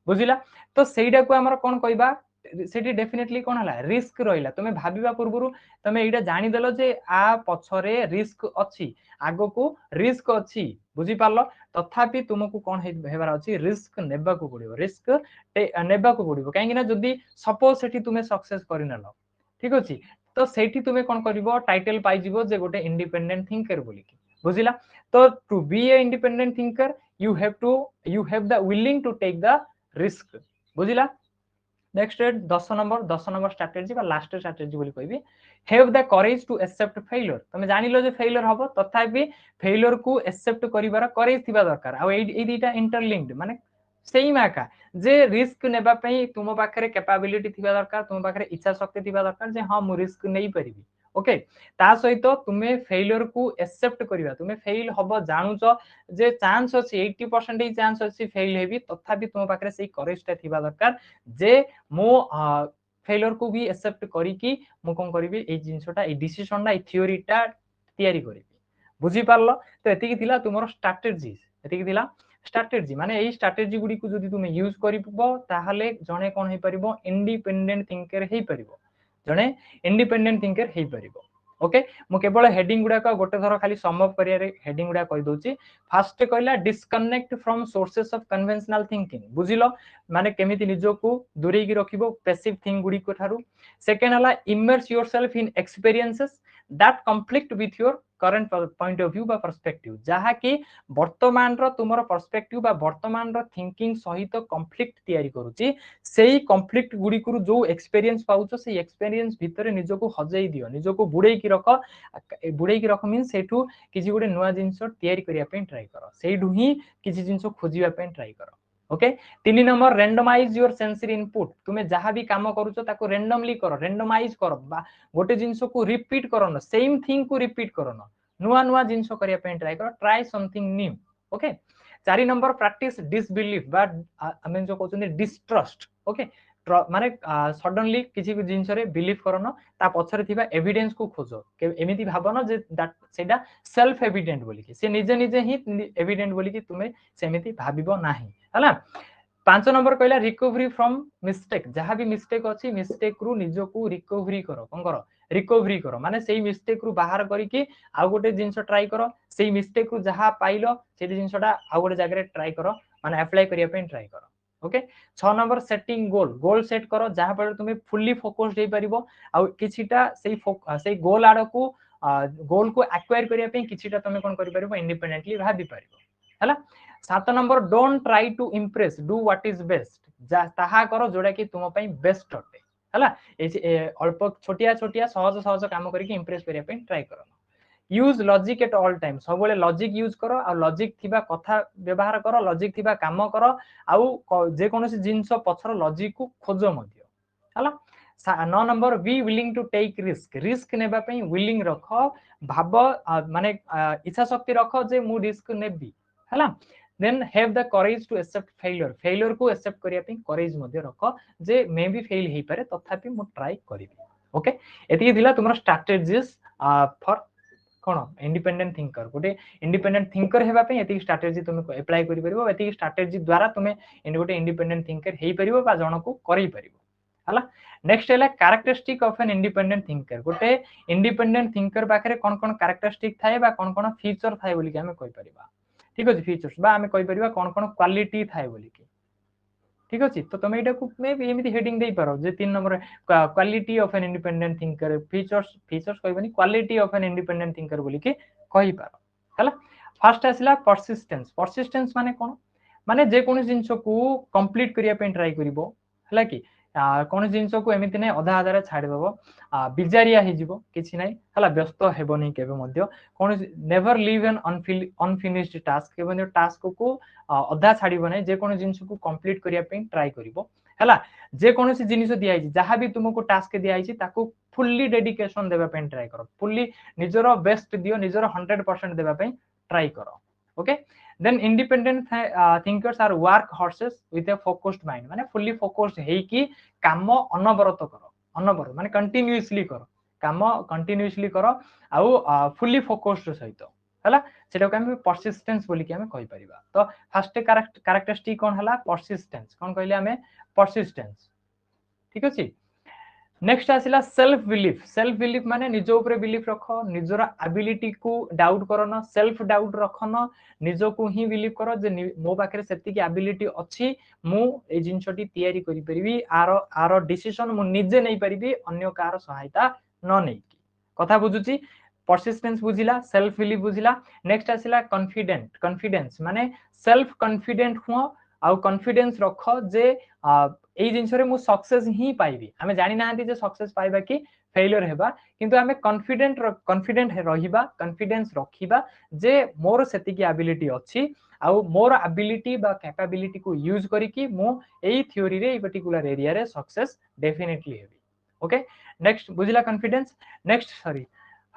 बुझिला तो सेइडा को हमर कोन कहबा सेठी डेफिनेटली कोन हला रिस्क रहिला तमे भाबिबा पूर्वरु तमे एइडा जानि देलो जे आ पछरे रिस्क अछि आगो को रिस्क अछि बुझी पारलो तथापि तुमको कोन हेबार अछि रिस्क नेबा को पडिबो रिस्क नेबा को पडिबो काहे कि ना जदी सपोज सेठी तुमे सक्सेस करि नलो ठीक अछि तो सेठी तुमे कोन करिवो टाइटल पाइ जिवो जे गोटे इंडिपेंडेंट थिंकर बोली बुझिला तो to be a independent thinker you have the willing to take the risk बुझिला नेक्स्ट 10 नंबर स्ट्रेटजी बा लास्ट स्ट्रेटजी बोली कहबी have the courage to accept failure तमे जानिलो जे फेलियर हबो तथापि फेलियर को एक्सेप्ट करिवार करेज थिबा दरकार आ ए दीटा इंटरलिंक्ड माने सेम आका जे रिस्क नेबा पई तुम पाखरे कैपेबिलिटी थिबा दरकार तुम पाखरे इच्छा शक्ति थिबा दरकार जे हां मु रिस्क नै परिबी ओके ता सहित तुमे फेलियर को एक्सेप्ट करिवा तुमे फेल हबो जानुचो जे चांस अछि 80% ही चांस अछि फेल हेबी तथापि तुम पाखरे सेही करेज ता थिबा दरकार जे मो फेलियर को भी एक्सेप्ट करी कि मु कोन करबी ए जिंसटा ए डिसिजन ना ए थ्योरीटा तयारी करबी बुझी पारलो तो एतिकी थिला तुमरो स्ट्रेटजी एतिकी थिला स्ट्रेटजी माने एई स्ट्रेटजी गुडी को जदी तुमे यूज करिबो ताहाले जणे कोन हे परिबो इंडिपेंडेंट थिंकर हे परिबो जणे इंडिपेंडेंट थिंकर हे परिबो ओके मु केवल हेडिंग गुडा का गोटे थरो खाली सम अप करिया रे हेडिंग गुडा कहि दोची फर्स्ट कहला disconnect from sources of conventional thinking बुझिलो माने केमिति निजो को दूरी की रखिबो पैसिव थिंग गुडी को थारु सेकंड हला immerse yourself in experiences that conflict with your current point of view बा पर्सपेक्टिव जहा कि वर्तमान रो तुमरो पर्सपेक्टिव बा वर्तमान रो थिंकिंग सहित कॉन्फ्लिक्ट तयारी करूची सेही कॉन्फ्लिक्ट गुडी करू जो एक्सपीरियंस पाउछो से एक्सपीरियंस भितरे निजको हजई दियो निजको बुडई की रख मीन सेठू किसी गुडे नुवा जिंस तयारी करिया पे ट्राई करो सेठू ही किसी जिंस खोजिबा पे ट्राई करो okay 3 number randomise your sensory input तुम्हें जहां भी काम करूछो ताको रैंडमली करो रैंडमाइज करो गोटे जिंस को रिपीट करो न सेम थिंग को रिपीट करो न नुआ नुआ जिंस करिया पे ट्राई करो try something new okay 4 number practice disbelief बा आमे जो कहउछन डिस्ट्रस्ट ओके माने सडनली किसी जिंस रे बिलीव करो न ता पछरे थिबा एविडेंस को खोजो एमिति भाबनो जे सेटा सेल्फ एविडेंट बोली कि से निजे निजे ही एविडेंट बोली कि तुमे सेमिति भाबिबो नाही हला 5 नंबर कहला रिकवरी फ्रॉम मिस्टेक जहां भी मिस्टेक अछि मिस्टेक रु निजो को रिकवरी करो कोन करो रिकवरी करो माने सेही मिस्टेक रु बाहर करी कि आ गोटे जिंस ट्राई करो सेही मिस्टेक रु जहां पाइलो सेही जिंसटा आ गोटे जगह रे ट्राई करो माने अप्लाई करिया पे ट्राई करो okay 6 number setting goal set करो जहां पर तुम फुल्ली फोकस्ड हे परिबो आ किछिटा सेही गोल आड़ को गोल को एक्वायर करिया पे किछिटा तुम कोन करि परिबो इंडिपेंडेंटली भाबी परिबो हला 7 number don't try to impress do what is best ताहा करो जोड़ा कि तुम पई बेस्ट होते हला अल्प छोटिया छोटिया सहज सहज काम करके इम्प्रेस करिया पे ट्राई करो use logic at all time सब बेले लॉजिक यूज करो आ लॉजिक थिबा कथा व्यवहार करो लॉजिक थिबा काम करो आउ जे कोनोसी जिंस पछर लॉजिक को खोजो मध्य हला 9 number be willing to take risk नेबा पई विलिंग रखो भाव माने इच्छा शक्ति रखो जे मु रिस्क नेबी हला then have the courage to accept failure को एक्सेप्ट करिया पे करेज मध्ये रखो जे मे बी फेल हेई पारे तथापि मु ट्राई करिबी ओके एति दिला तुमरा strategies for cone independent thinker गोटे इंडिपेंडेंट थिंकर हेबा पे एति स्ट्रैटेजी तुम अप्लाई करि परिबो एति स्ट्रैटेजी द्वारा तुम गोटे इंडिपेंडेंट थिंकर हेई परिबो बा जण को करि परिबो हला नेक्स्ट हैला characteristic of an independent thinker गोटे इंडिपेंडेंट थिंकर पाखरे कोन कोन कैरेक्टरिस्टिक थाए बा कोन कोन फीचर थाए बोली कि हमें कहि परिबा ठीक अछि फीचर्स बा हमें कहि परिबा कोन कोन क्वालिटी थाए बोली कि ठीक अछि तो तुम एटा को मे भी एमिति हेडिंग देई पारो जे 3 number quality of an independent thinker features कहबनी quality of an independent thinker बोली कि कहि पारो हला फर्स्ट आसिला परसिस्टेंस माने कोन माने जे कोन जिंस को कंप्लीट करिया पे ट्राई करिवो हला कि कौन जिंस को एमिति नै अधा आधार छाड़ी देबो बिजारिया हे जिवो किछि नै हला व्यस्त हेबोनी केबे मध्य कौन never leave an unfinished task केबे मध्य टास्क को अधा छाड़ीबो नै जे कोन जिंस को कंप्लीट करिया पे ट्राई करिवो हला जे कोन सी जिंस दिया छि जहां भी तुमको टास्क दिया छि ताको फुल्ली डेडिकेशन देबा पे ट्राई करो फुल्ली निजरो बेस्ट दियो निजरो 100% देबा पे ट्राई करो okay then independent thinkers are work horses with a focused mind माने fully focused है कि काम अनवरत करो अनवरत माने कंटिन्यूअसली करो काम कंटिन्यूअसली करो आउ फुल्ली फोकस्ड सहित हला सेटा को हम परसिस्टेंस बोली कि हम कहि परिबा तो फर्स्ट कैरेक्टरिस्टिक कोन हला परसिस्टेंस कोन कहले हमें परसिस्टेंस ठीक अछि नेक्स्ट आसिला सेल्फ बिलीफ माने निजो ऊपर बिलीफ रखो निजोर एबिलिटी को डाउट करो न सेल्फ डाउट रखो न निजो को ही बिलीव करो जे मो पाखरे सेति की एबिलिटी अछि मु ए जिंसटी तयारी करि परिबी आरो डिसीजन मु निजे नै परिबी अन्य कार सहायता न नै कथा बुझुची परसिस्टेंस बुझिला सेल्फ बिलीफ बुझिला नेक्स्ट आसिला कॉन्फिडेंस माने सेल्फ कॉन्फिडेंट हुआ आउ कॉन्फिडेंस रखो जे एई जिंस रे मु सक्सेस ही पाइबी हमें जानि नाहंती जे सक्सेस पाइबा कि फेलियर हेबा किंतु हमें कॉन्फिडेंट रहिबा कॉन्फिडेंस रखिबा जे मोर सेति की एबिलिटी अछि आउ मोर एबिलिटी बा कैपेबिलिटी को यूज करी कि मु एई थ्योरी रे एई पर्टिकुलर एरिया रे सक्सेस डेफिनेटली हेबी ओके नेक्स्ट बुझिला कॉन्फिडेंस नेक्स्ट सॉरी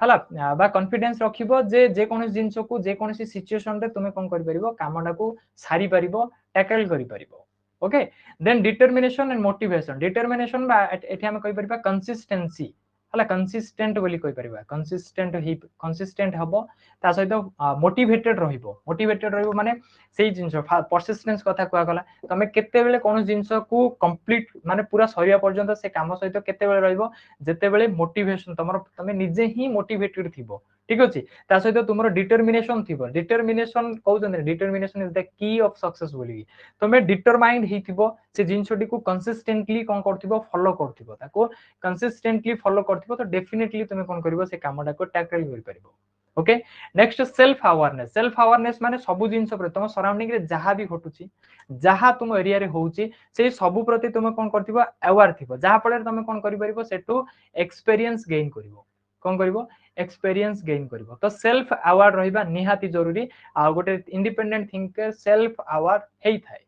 हला बा कॉन्फिडेंस रखिबो जे कोन जिंस को जे कोन सिचुएशन रे तुमे कोन करि परिबो कामडा को सारी परिबो टैकल करि परिबो okay then determination and motivation बा एठी हम कहि परिबा कंसिस्टेंसी हला कंसिस्टेंट बोली कहि परिबा कंसिस्टेंट हबो ता सहित मोटिवेटेड रहिबो माने सेही जिंस परसिस्टेंस कथा कुआ गला तमे केते बेले कोन जिंस को कंप्लीट माने पूरा सरिया पर्यंत से काम सहित केते बेले रहिबो जेते बेले मोटिवेशन तमे निजे ही मोटिवेटेड थिबो ठीक अछि ता सहित तुमरो डिटरमिनेशन थिबो डिटरमिनेशन कहउछन determination is the key of success बोली तमे डिटरमाइंड हिथिबो से जिंसटी को कंसिस्टेंटली कोन करथिबो फॉलो करथिबो ताको कंसिस्टेंटली फॉलो करथिबो तो डेफिनेटली तुमे कोन करबो से कामडा को टैकल करि परिबो ओके नेक्स्ट सेल्फ अवेयरनेस माने सब जिंस पर तुम सराउंडिंग रे जहां भी घटुची जहां तुम एरिया रे होउची से सब प्रति तुम कोन करथिबो अवेयर थिबो जहां पळे तुम कोन करि परिबो सेटू एक्सपीरियंस गेन करिवो कोन करिवो एक्सपीरियंस गेन करिवो तो सेल्फ अवेयर रहिबा निहाती जरूरी आ गोटे इंडिपेंडेंट थिंकर सेल्फ अवेयर हेई थाए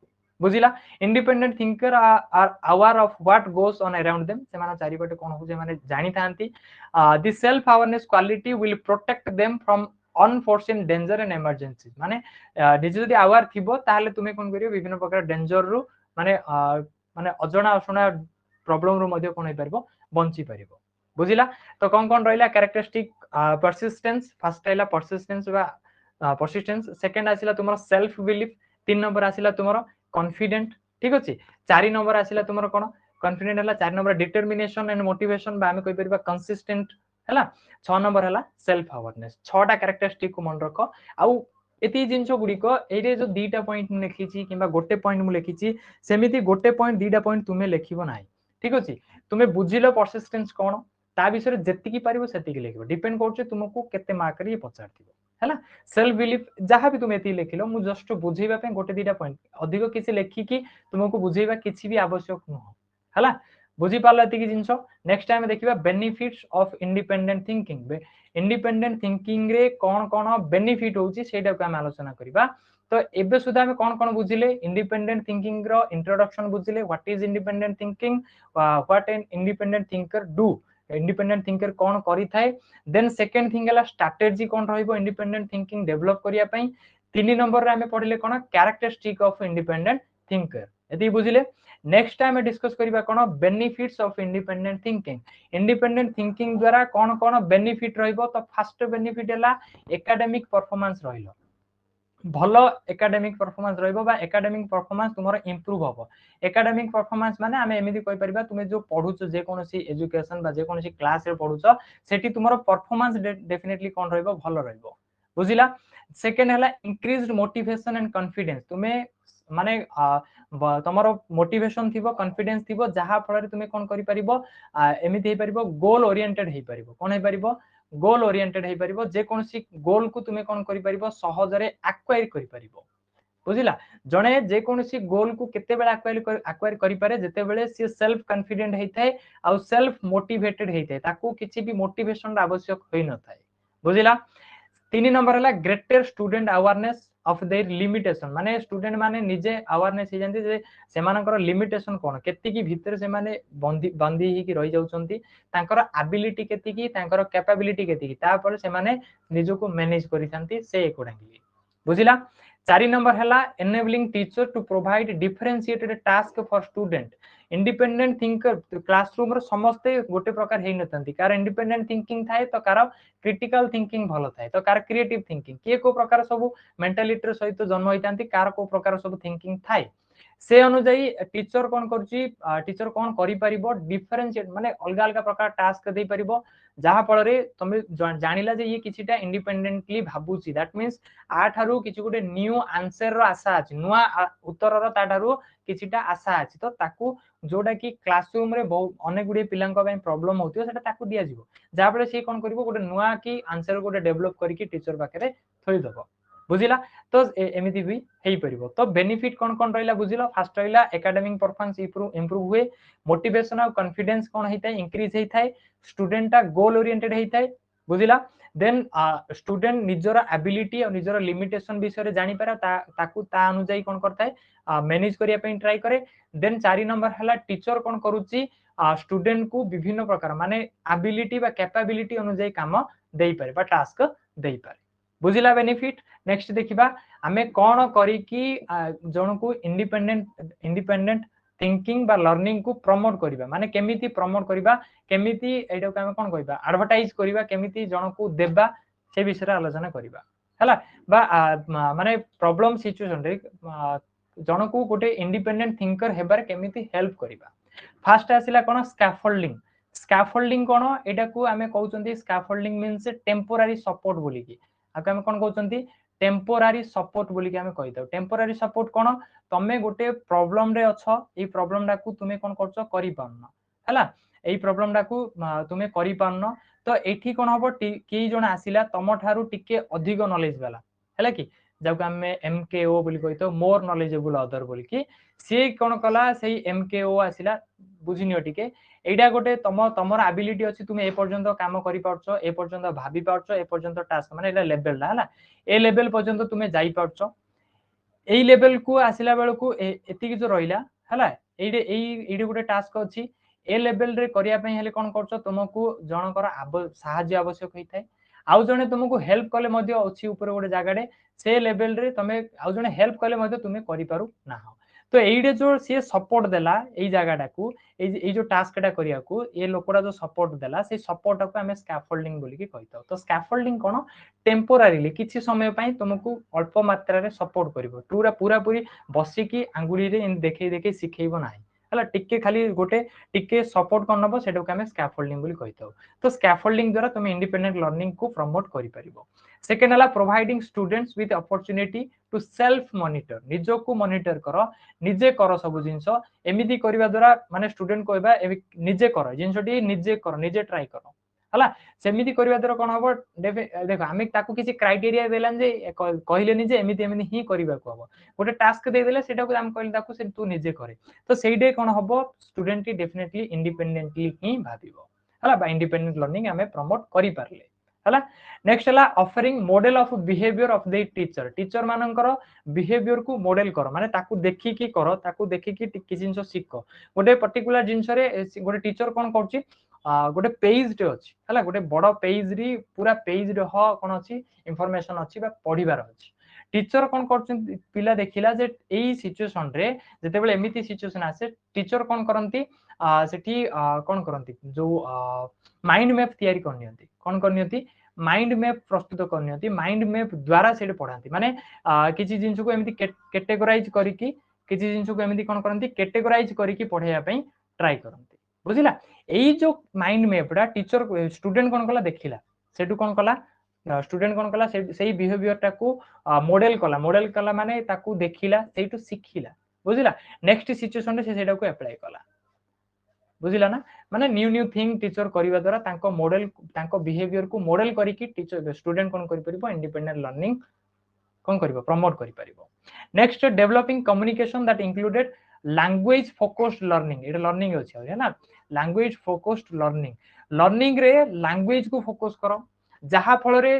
बुझिला independent thinker are aware of what goes on around them से माने चारि पटे कोन हो जे माने जानि थांती this self awareness quality will protect them from unforeseen danger and emergency माने निजे जदि अवेयर थिबो ताले तुमे कोन करियो विभिन्न प्रकार डेंजर रु माने माने अजणा अशुणा प्रॉब्लम रु मध्ये कोन हे परबो बंची परबो बुझिला तो कोन रहिला कैरेक्टरिस्टिक परसिस्टेंस फर्स्ट आइला परसिस्टेंस बा परसिस्टेंस सेकंड आसिला तुमरो सेल्फ बिलीफ तीन नंबर आसिला तुमरो कॉन्फिडेंट ठीक अछि चारि नंबर आसिला तुमरो कोन कॉन्फिडेंट हला चारि नंबर डिटरमिनेशन एंड मोटिवेशन बा हमें कहि परबा कंसिस्टेंट हला 6 नंबर हला सेल्फ अवेयरनेस 6टा कैरेक्टरिस्टिक को मन रखो आउ एती जिंसो गुडी को एरे जो दीटा पॉइंट मु लिखिची किबा गोटे पॉइंट मु लिखिची सेमिति गोटे पॉइंट दीटा पॉइंट तुमे लिखिबो नाही ठीक अछि तुमे बुझिलो परसिस्टेंस कोन ता विषय जेति की पारिबो सेति की लिखिबो डिपेंड करछ तुमको केते मार्क रे पचारथिबो हैला सेल्फ बिलीफ जहां भी तुम एति लिखिलो मु जस्ट बुझेबा पे गोटे दीटा पॉइंट अधिक किसी लेखि की तुमको बुझेबा किछि भी आवश्यक न हैला बुझी पालो एति की जिंसो नेक्स्ट टाइम देखिबा benefits of independent thinking independent thinking रे कोन कोन बेनिफिट होउची सेटा को हम आलोचना करिबा तो एबे सुधा हम कोन कोन बुझिले इंडिपेंडेंट थिंकिंग रो इंट्रोडक्शन बुझिले what is independent thinking what an independent thinker do independent thinker कोन करि थाए देन सेकंड थिंग हला स्ट्रेटजी कोन रहइबो इंडिपेंडेंट थिंकिंग डेवलप करिया पई तीन नंबर रे हमें पढिले कोन कैरेक्टरिस्टिक ऑफ इंडिपेंडेंट थिंकर एति बुझिले नेक्स्ट टाइम डिस्कस करिबा कोन benefits of independent thinking independent thinking द्वारा कोन कोन बेनिफिट रहइबो तो फर्स्ट बेनिफिट हला एकेडमिक परफॉर्मेंस रहिलो भलो एकेडमिक परफॉर्मेंस रहइबो बा एकेडमिक परफॉर्मेंस तुमरो इंप्रूव होबो एकेडमिक परफॉर्मेंस माने हमें एमिति कहि परिबा तुमे जो पढुछ जे कोनोसी एजुकेशन बा जे कोनोसी क्लास रे पढुछ सेठी तुमरो परफॉर्मेंस डेफिनेटली कोन रहइबो भलो रहइबो बुझिला सेकंड हला इंक्रीज्ड मोटिवेशन एंड कॉन्फिडेंस तुमे माने तमरो मोटिवेशन थिबो कॉन्फिडेंस थिबो जहा फळ तुमे कोन करि परिबो एमिति हे परिबो गोल ओरिएंटेड हे परिबो कोन हे परिबो गोल ओरिएंटेड हे परिबो जे कोनोसी गोल को तुमे कोन करि परिबो सहजरे एक्वायर करि परिबो बुझिला जणे जे कोनोसी गोल को केते बेला एक्वायर करि पारे जेते बेले सी सेल्फ कॉन्फिडेंट हेइथाय आ सेल्फ मोटिवेटेड हेइथाय ताकू किछि भी मोटिवेशन आवश्यक होई न थाय बुझिला तीन नंबर हला greater student awareness of their limitation माने स्टूडेंट माने निजे अवेयरनेस हे जानते जे सेमानकर लिमिटेशन कोन केति की भीतर से माने बंदी ही की रहि जाउचंती तांकर एबिलिटी केति की तांकर कैपेबिलिटी केति की तापर से माने निजो को मैनेज करिथांती से अकॉर्डिंगली बुझिला चारि नंबर हला enabling teacher to provide differentiated task for student independent thinker classroom रो समस्त गोटे प्रकार हेइ नथंती कार इंडिपेंडेंट थिंकिंग थाए तो कार क्रिटिकल थिंकिंग भलो थाए तो कार क्रिएटिव थिंकिंग के को प्रकार सब मेंटालिटी सहित जन्म होइतांती कार को प्रकार सब थिंकिंग थाए से अनुसार टीचर कोन करची टीचर कोन करि परिबो डिफरेंशिएट माने अलग अलग प्रकार टास्क दे परिबो जहा फल रे तुमे जानिला जे ये किछिटा इंडिपेंडेंटली भाबुची दैट मींस आ थारु किछि गुटे न्यू आंसर रो आशा अछि नुवा उत्तर रो ता थारु किछिटा आशा अछि तो ताकू जोडा कि क्लासरूम रे अनेक गुडे पिलांक पय प्रॉब्लम होतियो सेटा ताकू दिया जिवो जा फल से कोन करिवो गुटे नुवा कि आंसर गुटे डेवलप करिकि टीचर पाखरे थोइ दबो बुझिला तो एमिति भी हेई परिबो तो बेनिफिट कोन कोन रहिला बुझिलो फर्स्ट रहिला एकेडमिक परफॉर्मेंस इंप्रूव हुए मोटिवेशन और कॉन्फिडेंस कोन हेइताय इंक्रीज हेइताय स्टूडेंट ता गोल ओरिएंटेड हेइताय बुझिला देन स्टूडेंट निजर एबिलिटी और निजर लिमिटेशन विषय रे जानि पारा ताकू ता अनुसार कोन करताय मैनेज करिया पे ट्राई करे देन 4 नंबर हला टीचर कोन करूची स्टूडेंट को विभिन्न प्रकार माने एबिलिटी बा कैपेबिलिटी अनुसार काम देई पारे बा टास्क देई पारे बुझिला बेनिफिट नेक्स्ट देखिबा हमें कोन करी कि जण को इंडिपेंडेंट थिंकिंग बा लर्निंग को प्रमोट करिबा माने केमिति प्रमोट करिबा केमिति एटा को हम कोन कहिबा एडवर्टाइज करिबा केमिति जण को देबा से विषय आलोचना करिबा हला बा माने प्रॉब्लम सिचुएशन रे जण को गोटे इंडिपेंडेंट थिंकर हेबार केमिति हेल्प करिबा फर्स्ट आसिला कोन स्कैफोल्डिंग कोन एटा को हमें कहउचंती स्कैफोल्डिंग मींस टेंपरेरी सपोर्ट बोली की आके हम कोन कहउचंती टेंपरेरी सपोर्ट बोली के हम कहितो टेंपरेरी सपोर्ट कोन तमे गोटे प्रॉब्लम रे अछो ए प्रॉब्लम डा को तुमे कोन करछो करि पाउनो हला एई प्रॉब्लम डा को तुमे करि पाउनो तो एठी कोन हबो की जण आसिला तम ठारू टिके अधिक नॉलेज वाला हैला कि जब हमें एमकेओ बोली कहि तो मोर नॉलेजेबल अदर बोली कि से कोन कला सेही एमकेओ आसिला बुझिनियो टिके एडा गोटे तमर एबिलिटी अछि तुमे ए पर्यंत काम करि पारछो ए पर्यंत भाबी पारछो ए पर्यंत टास्क माने एला लेवल हला ए लेवल पर्यंत तुमे जाई पारछो एई लेवल को आसिला बेल को एति जो रहिला हला एइडे गोटे टास्क अछि ए लेवल रे करिया पई हेले कोन करछो तुमको जनकर साहाय्य आवश्यक होइथाय आउ जने तुमको हेल्प कले मध्ये अछि ऊपर गोटे जागाडे से लेवल रे तमे आउ जने हेल्प कले मध्ये तुमे करि पारु ना तो एइडे जो से सपोर्ट देला एई जागाडा को एई जो टास्क टा करिया को ए लोकडा जो सपोर्ट देला से सपोर्ट को हमें स्कैफोल्डिंग बोली कि कहितो तो स्कैफोल्डिंग कोन टेम्पोरारीली किछि समय पई तुमको अल्प मात्रा रे सपोर्ट करिवो पूरा पूरी बसी की आंगुली रे देखै देखै सिखैबो नाही हला टिके खाली गोटे टिके सपोर्ट करन नबो सेटो हमें स्कैफोल्डिंग बोली कहितो तो स्कैफोल्डिंग द्वारा तुम इंडिपेंडेंट लर्निंग को प्रमोट करि परिबो सेकेंड हला providing students with opportunity to self monitor निजो को मॉनिटर करो निजे करो सब जिंस एमिति करबा द्वारा माने स्टूडेंट कहबा निजे करो जिंसटी निजे करो निजे ट्राई करो हला सेमिति करबा द्वारा कोन हबो देखो आमे ताकू किछि क्राइटेरिया देलान जे कहिलेनी जे एमिति एमिति ही करबा को हबो गोटे टास्क दे देले सेटा को हम कहले ताकू से तू निजे करे तो सेइडे कोन हबो स्टूडेंट की डेफिनेटली इंडिपेंडेंटली ही भाबिबो हला बा इंडिपेंडेंट लर्निंग हमें प्रमोट करि पारले हला नेक्स्ट हला offering model of behaviour of the teacher teacher मानकर बिहेवियर को मॉडल करो माने ताकू देखि की करो ताकू देखि की किछि जिंस सिखो गोटे पर्टिकुलर जिंस रे गोटे टीचर कोन करछि गोटे पेज टे अछि हला गोटे बड़ पेज री पूरा पेज रे ह कोन अछि इंफॉर्मेशन अछि बा पढिबार अछि टीचर कोन करछन पिला देखिला जे एई सिचुएशन रे जते बेले एमिति सिचुएशन आसे टीचर कोन करंती सेठी कोन करंती जो माइंड मैप तयारी करनियंती कोन करनियंती माइंड मैप प्रस्तुत करनियंती माइंड मैप द्वारा सेठी पढांती माने किछि जिंस को एमिति कैटेगराइज करिकि किछि जिंस को एमिति कोन करंती कैटेगराइज करिकि पढाया पई ट्राई करंती बुझिला एई जो माइंड मैपडा टीचर स्टूडेंट कोन कला देखिला सेटु कोन कला स्टूडेंट कोन कला सेई बिहेवियर टाकू मॉडल कला माने ताकू देखिला सेइटु सिखिला बुझिला नेक्स्ट सिचुएशन रे से सेटा को अप्लाई कला बुझिला ना माने न्यू थिंग टीचर करिवा द्वारा तांको मॉडल तांको बिहेवियर को मॉडल करिकि टीचर स्टूडेंट कोन करि परिबो इंडिपेंडेंट लर्निंग कोन करिवो प्रमोट करि परिबो next developing communication that included language focused learning एटा लर्निंग अछि है ना लैंग्वेज फोकस्ड लर्निंग रे लैंग्वेज को फोकस करो जहा फल रे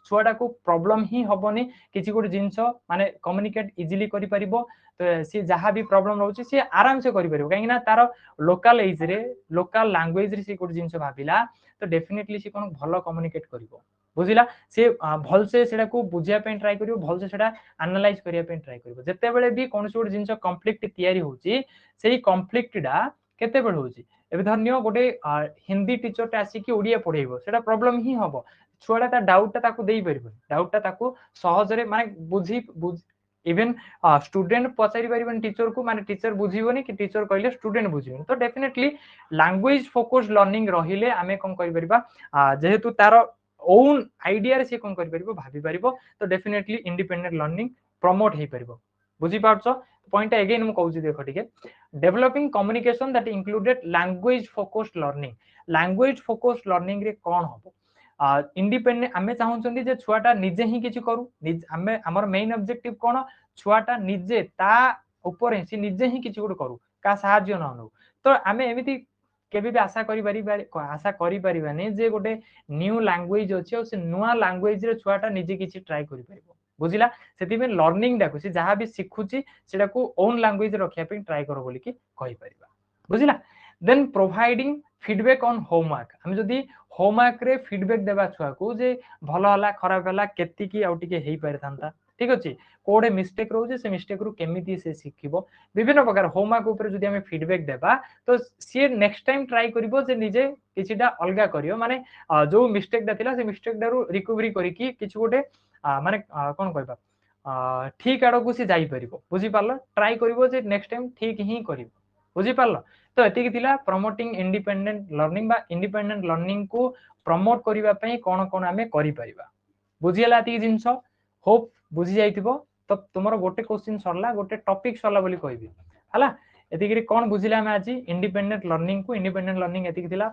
छुआटा को प्रॉब्लम ही हबनी किछि गोटे जिंस माने कम्युनिकेट इजीली करि परिबो तो सी जहा भी प्रॉब्लम रहउछि सी आराम से करि परिबो काहे ना तार लोकल एज रे लोकल लैंग्वेज रे सी गोटे जिंस भाबिला तो डेफिनेटली सी कोन भलो कम्युनिकेट करिवो बुझिला से भल से सेडा को बुझिया पे ट्राई करिवो भल से सेडा एनालाइज करिया पे ट्राई करिवो जते बेले भी कोनसी गोटे जिंस कॉन्फ्लिक्ट तयारी होउछि सेही कॉन्फ्लिक्ट डा केते बेले होउछि एबे धन्य गोटे हिंदी टीचर टा आसी कि ओडिया पढाइबो सेडा प्रॉब्लम ही हबो छुआटा ता डाउट ता ताकू देई परिबो डाउट ता ताकू सहज रे माने बुझी इवन स्टूडेंट पचारि परिबन टीचर को माने टीचर बुझिबोनी कि टीचर कहले स्टूडेंट बुझिबोनी तो डेफिनेटली लैंग्वेज फोकस्ड लर्निंग रहिले आमे कोन करि परिबा जेहेतु तार ओन आइडिया रे से कोन करि परिबो भाबी परिबो तो डेफिनेटली इंडिपेंडेंट लर्निंग प्रमोट हे परिबो बुझी पारछो पॉइंट अगेन मु कहउछि देखो ठीक है developing communication that included language focused learning रे कोन हबो इंडिपेंडेंट आमे चाहउछंती जे छुआटा निजे ही किछि करू आमे हमर मेन ऑब्जेक्टिव कोन छुआटा निजे ता ऊपर ही निजे ही किछि गुड करू का सहाय्य न हो तो आमे एमिति केबे भी आशा करि परिबानी जे गोटे न्यू लैंग्वेज अछि और से नुआ लैंग्वेज रे छुआटा निजे किछि ट्राई करि परिबो बुझिला सेति में लर्निंग डाकू से जहां भी सिखुची सेटा को ओन लैंग्वेज रखिया पे ट्राई करो बोली कि कहि परिबा बुझिला then providing feedback on homework हम जदी होमवर्क रे फीडबैक देबा छुआ को जे भलो हला खराब हला केति की आउ टिके हेई परथांता ठीक अछि कोडे मिस्टेक रहउजे से मिस्टेक रु केमिति से सिखिबो विभिन्न प्रकार होमवर्क ऊपर जदी हमें फीडबैक देबा तो सी नेक्स्ट टाइम ट्राई करिवो जे निजे किछिटा अलगा करियो माने जो मिस्टेक दाथिला से मिस्टेक दारु रिकवरी करी कि किछ गोटे माने कोन कहबा ठीक आड़ को सी जाई परिबो बुझी पारलो ट्राई करिवो जे नेक्स्ट टाइम ठीक ही करिवो बुझी पारलो तो एतिक थिला प्रमोटिंग इंडिपेंडेंट लर्निंग बा इंडिपेंडेंट लर्निंग को प्रमोट करिबा पई कोन कोन हमें करि परिबा बुझियला एतिक जिंस होप बुझी जाइथिबो तो तुमरो गोटे क्वेश्चन सरला गोटे टॉपिक सरला बोली कहबी हला एतिक रे कोन बुझिला हम आज इंडिपेंडेंट लर्निंग एतिक थिला